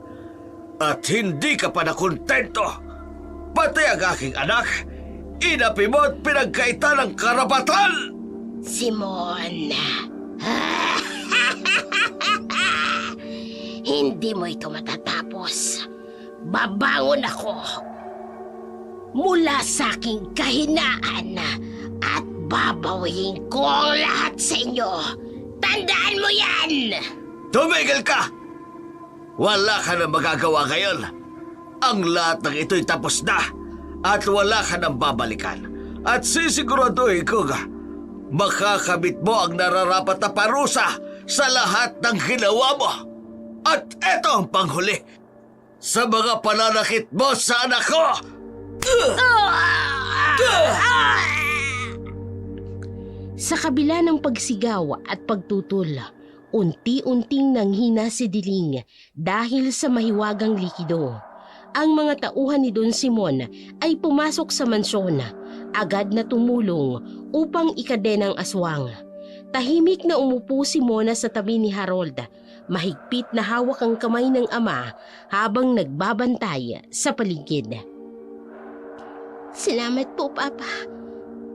At hindi ka pa nakontento. Pati ang aking anak, inapi mo at pinagkaita ng karapatan! Simon. Hindi mo ito matatapos. Babangon ako mula sa aking kahinaan at babawiin ko ang lahat sa inyo. Tandaan mo yan! Tumigil ka! Wala ka na magagawa ngayon. Ang lahat ng ito'y tapos na at wala ka nang babalikan. At sisiguraduhin ko makakamit mo ang nararapat na parusa sa lahat ng ginawa mo. At eto ang panghuli sa mga pananakit mo sa anak ko! Sa kabila ng pagsigaw at pagtutol, unti-unting nanghina si Diling dahil sa mahiwagang likido. Ang mga tauhan ni Don Simon ay pumasok sa mansyon, agad na tumulong upang ikaden ang aswang. Tahimik na umupo si Mona sa tabi ni Harold, mahigpit na hawak ang kamay ng ama habang nagbabantay sa paligid. Salamat po, Papa.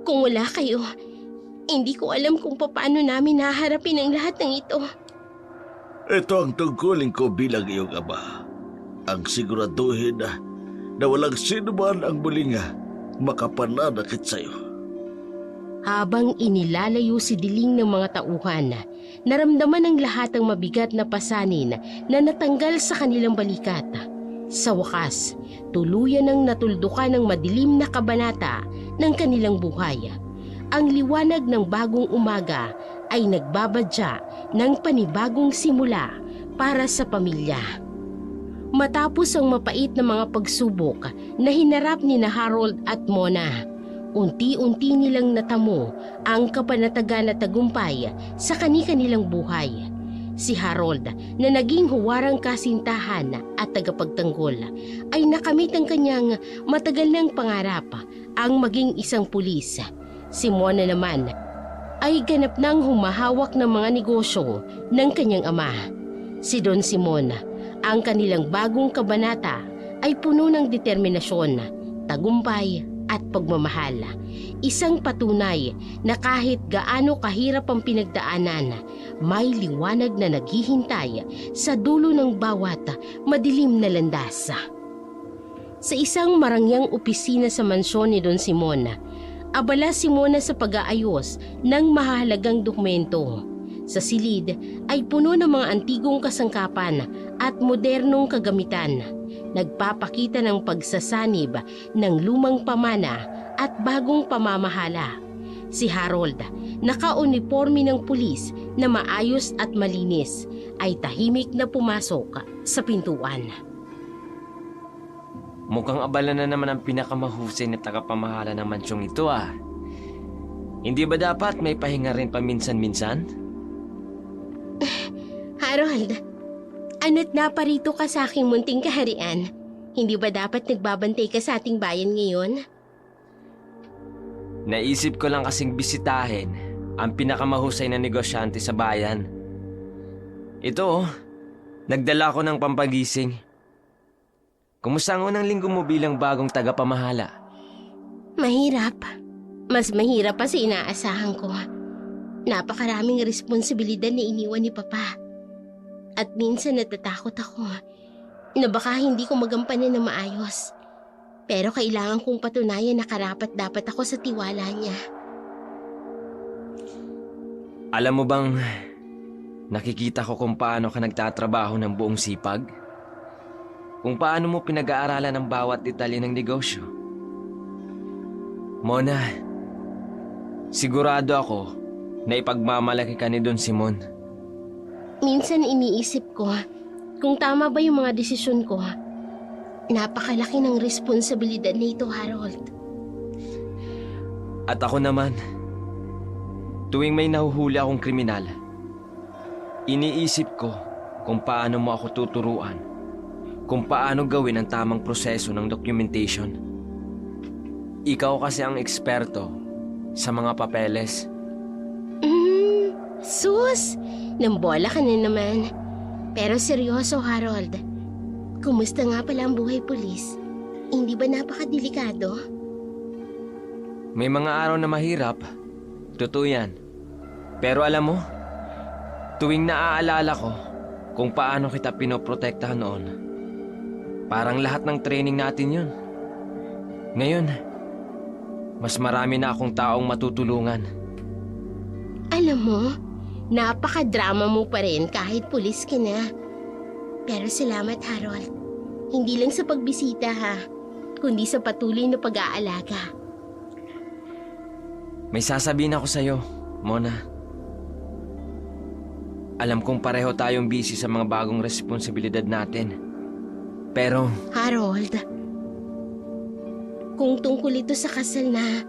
Kung wala kayo, hindi ko alam kung paano namin haharapin ang lahat ng ito. Ito ang tungkulin ko bilang iyong ama. Ang siguraduhin na walang sino man ang muling makapananakit sa iyo. Habang inilalayo si Diling ng mga tauhan, naramdaman ng lahat ang mabigat na pasanin na natanggal sa kanilang balikat. Sa wakas, tuluyan ang natuldukan ng madilim na kabanata ng kanilang buhay. Ang liwanag ng bagong umaga ay nagbabadya ng panibagong simula para sa pamilya. Matapos ang mapait na mga pagsubok na hinarap ni na Harold at Mona, unti-unti nilang natamo ang kapanatagan na tagumpay sa kani-kanilang buhay. Si Harold, na naging huwarang kasintahan at tagapagtanggol, ay nakamit ang kanyang matagal ng pangarap, ang maging isang pulis. Si Mona naman ay ganap nang humahawak ng mga negosyo ng kanyang ama. Si Don Simon, ang kanilang bagong kabanata, ay puno ng determinasyon, tagumpay at pagmamahal. Isang patunay na kahit gaano kahirap ang pinagdaanan, may liwanag na naghihintay sa dulo ng bawat madilim na landas. Sa isang marangyang opisina sa mansyon ni Don Simon, abala si Mona sa pag-aayos ng mahalagang dokumento. Sa silid ay puno ng mga antigong kasangkapan at modernong kagamitan. Nagpapakita ng pagsasanib ng lumang pamana at bagong pamamahala. Si Harold, naka-uniforme ng pulis na maayos at malinis, ay tahimik na pumasok sa pintuan. Mukhang abala na naman ang pinakamahusay na tagapamahala ng mansyong ito Hindi ba dapat may pahinga rin paminsan-minsan? Harold, ano't naparito ka sa aking munting kaharian? Hindi ba dapat nagbabantay ka sa ating bayan ngayon? Naisip ko lang kasing bisitahin ang pinakamahusay na negosyante sa bayan. Ito nagdala ko ng pampagising. Kumusta ang unang linggo mo bilang bagong tagapamahala? Mahirap. Mas mahirap pa sa inaasahan ko. Napakaraming responsibilidad na iniwan ni Papa. At minsan natatakot ako na baka hindi ko magampanan na maayos. Pero kailangan kong patunayan na karapat-dapat ako sa tiwala niya. Alam mo bang nakikita ko kung paano ka nagtatrabaho ng buong sipag? Kung paano mo pinag-aaralan ang bawat detalye ng negosyo. Mona, sigurado ako na ipagmamalaki ka ni Don Simon. Minsan iniisip ko kung tama ba yung mga desisyon ko. Napakalaki ng responsibilidad nito, Harold. At ako naman, tuwing may nahuhuli akong kriminal, iniisip ko kung paano mo ako tuturuan, kung paano gawin ang tamang proseso ng documentation. Ikaw kasi ang eksperto sa mga papeles. Sus! Nambola ka na naman. Pero seryoso, Harold. Kumusta nga pala ang buhay pulis? Hindi ba napakadelikado? May mga araw na mahirap, totoo yan. Pero alam mo, tuwing naaalala ko kung paano kita pinoprotektahan noon, parang lahat ng training natin yun. Ngayon, mas marami na akong taong matutulungan. Alam mo, napaka-drama mo pa rin kahit pulis ka na. Pero salamat, Harold. Hindi lang sa pagbisita ha, kundi sa patuloy na pag-aalaga. May sasabihin ako sa'yo, Mona. Alam kong pareho tayong busy sa mga bagong responsibilidad natin. Pero Harold, kung tungkol ito sa kasal na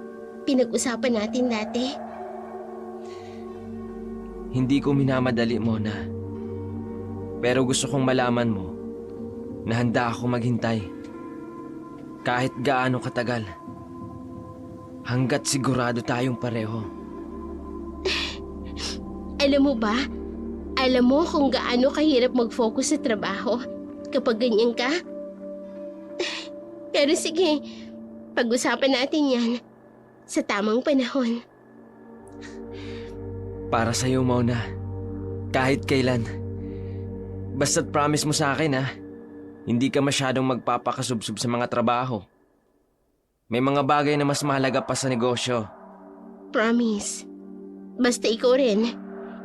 pinag-usapan natin dati, hindi ko minamadali, Mona. Pero gusto kong malaman mo na handa ako maghintay. Kahit gaano katagal. Hanggat sigurado tayong pareho. alam mo ba? Alam mo kung gaano kahirap mag-focus sa trabaho kapag ganyan ka? Pero sige, pag-usapan natin yan sa tamang panahon. Para sa'yo, Mona. Kahit kailan. Basta't promise mo sa akin, hindi ka masyadong magpapakasubsob sa mga trabaho. May mga bagay na mas mahalaga pa sa negosyo. Promise. Basta ikaw rin,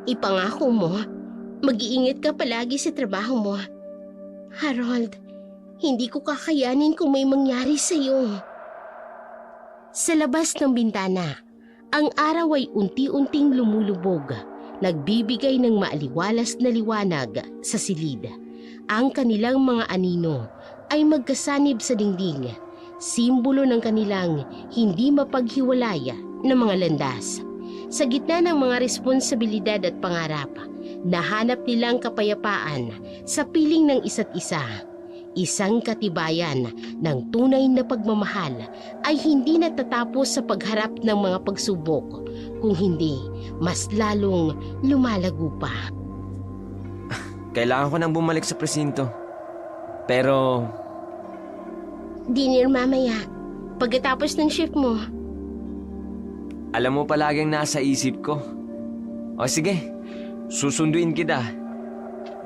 ipangako mo, mag-iingat ka palagi sa trabaho mo. Harold, hindi ko kakayanin kung may mangyari sa'yo. Sa labas ng bintana, ang araw ay unti-unting lumulubog, nagbibigay ng maaliwalas na liwanag sa silid. Ang kanilang mga anino ay magkasanib sa dingding, simbolo ng kanilang hindi mapaghiwalay na mga landas. Sa gitna ng mga responsibilidad at pangarap, nahanap nilang kapayapaan sa piling ng isa't isa. Isang katibayan ng tunay na pagmamahal ay hindi natatapos sa pagharap ng mga pagsubok, kung hindi, mas lalong lumalago pa. Kailangan ko nang bumalik sa presinto. Pero Dinner mamaya, pagkatapos ng shift mo. alam mo palaging nasa isip ko. O sige, susunduin kita.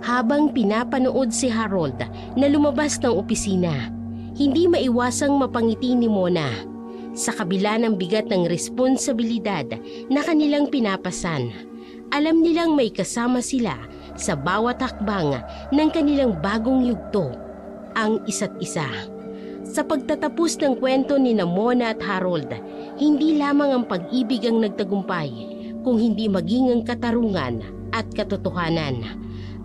Habang pinapanood si Harold na lumabas ng opisina, hindi maiwasang mapangiti ni Mona. Sa kabila ng bigat ng responsibilidad na kanilang pinapasan, alam nilang may kasama sila sa bawat hakbang ng kanilang bagong yugto, ang isa't isa. Sa pagtatapos ng kwento ni Mona at Harold, hindi lamang ang pag-ibig ang nagtagumpay, kung hindi maging ang katarungan at katotohanan.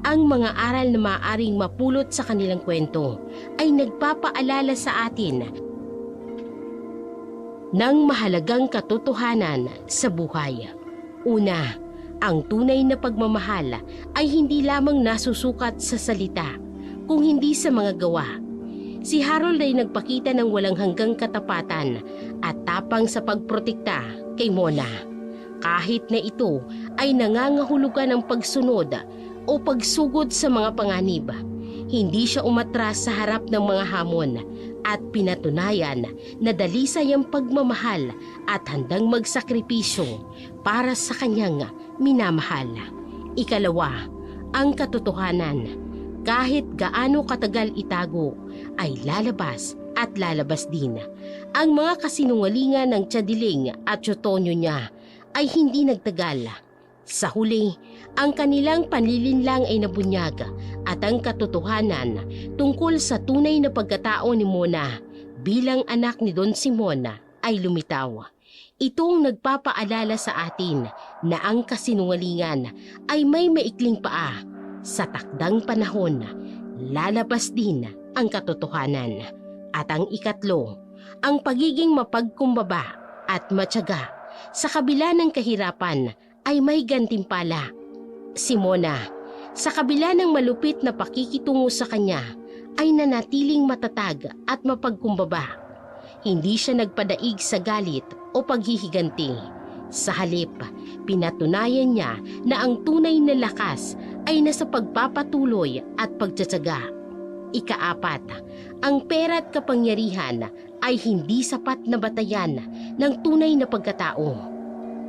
Ang mga aral na maaaring mapulot sa kanilang kwento ay nagpapaalala sa atin ng mahalagang katotohanan sa buhay. Una, ang tunay na pagmamahal ay hindi lamang nasusukat sa salita, kung hindi sa mga gawa. Si Harold ay nagpakita ng walang hanggang katapatan at tapang sa pagprotekta kay Mona. Kahit na ito ay nangangahulugan ng pagsunod o pagsugod sa mga panganib. Hindi siya umatras sa harap ng mga hamon at pinatunayan na dalisay ang pagmamahal at handang magsakripisyo para sa kanyang minamahal. Ikalawa, ang katotohanan. Kahit gaano katagal itago, ay lalabas at lalabas din. Ang mga kasinungalingan ng Tiyadiling at Tiyutonyo niya ay hindi nagtagal. Sa huli, ang kanilang panlilinlang ay nabunyag at ang katotohanan tungkol sa tunay na pagkatao ni Mona bilang anak ni Don Simon ay lumitaw. Itong nagpapaalala sa atin na ang kasinungalingan ay may maikling paa. Sa takdang panahon, lalabas din ang katotohanan. At ang ikatlo, ang pagiging mapagkumbaba at matyaga sa kabila ng kahirapan ay may gantimpala. Si Mona, sa kabila ng malupit na pakikitungo sa kanya, ay nanatiling matatag at mapagkumbaba. Hindi siya nagpadaig sa galit o paghihiganti. Sa halip, pinatunayan niya na ang tunay na lakas ay nasa pagpapatuloy at pagtsatsaga. Ikaapat, ang pera at kapangyarihan ay hindi sapat na batayan ng tunay na pagkatao.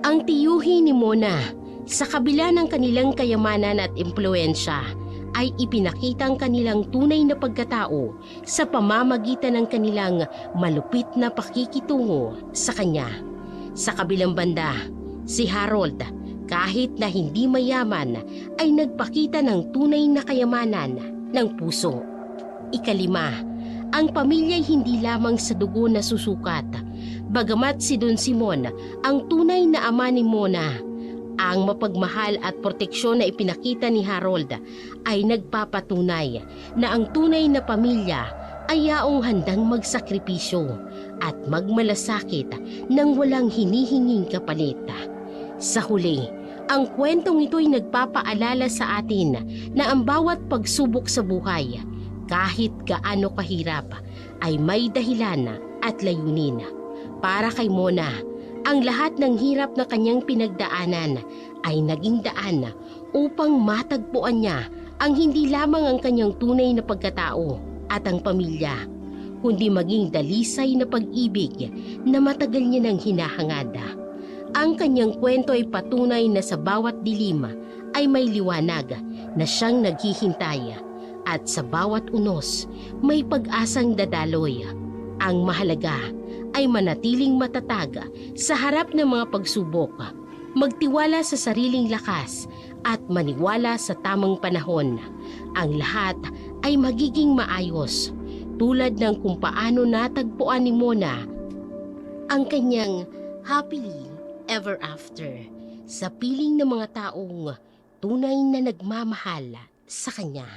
Ang tiyuhi ni Mona, sa kabila ng kanilang kayamanan at impluensya, ay ipinakitang kanilang tunay na pagkatao sa pamamagitan ng kanilang malupit na pakikitungo sa kanya. Sa kabilang banda, si Harold, kahit na hindi mayaman, ay nagpakita ng tunay na kayamanan ng puso. Ikalima, ang pamilya'y hindi lamang sa dugo na susukat. Bagamat si Don Simon ang tunay na ama ni Mona, ang mapagmahal at proteksyon na ipinakita ni Harold ay nagpapatunay na ang tunay na pamilya ay yaong handang magsakripisyo at magmalasakit nang walang hinihinging kapalit. Sa huli, ang kwentong ito'y nagpapaalala sa atin na ang bawat pagsubok sa buhay, kahit gaano kahirap, ay may dahilan at layunin. Para kay Mona, ang lahat ng hirap na kanyang pinagdaanan ay naging daan upang matagpuan niya ang hindi lamang ang kanyang tunay na pagkatao at ang pamilya, kundi maging dalisay na pag-ibig na matagal niya nang hinahangad. Ang kanyang kwento ay patunay na sa bawat dilim ay may liwanag na siyang naghihintay at sa bawat unos may pag-asang dadaloy. Ang mahalaga ay manatiling matatag sa harap ng mga pagsubok, magtiwala sa sariling lakas at maniwala sa tamang panahon. Ang lahat ay magiging maayos, tulad ng kung paano natagpuan ni Mona ang kanyang happily ever after sa piling ng mga taong tunay na nagmamahal sa kanya.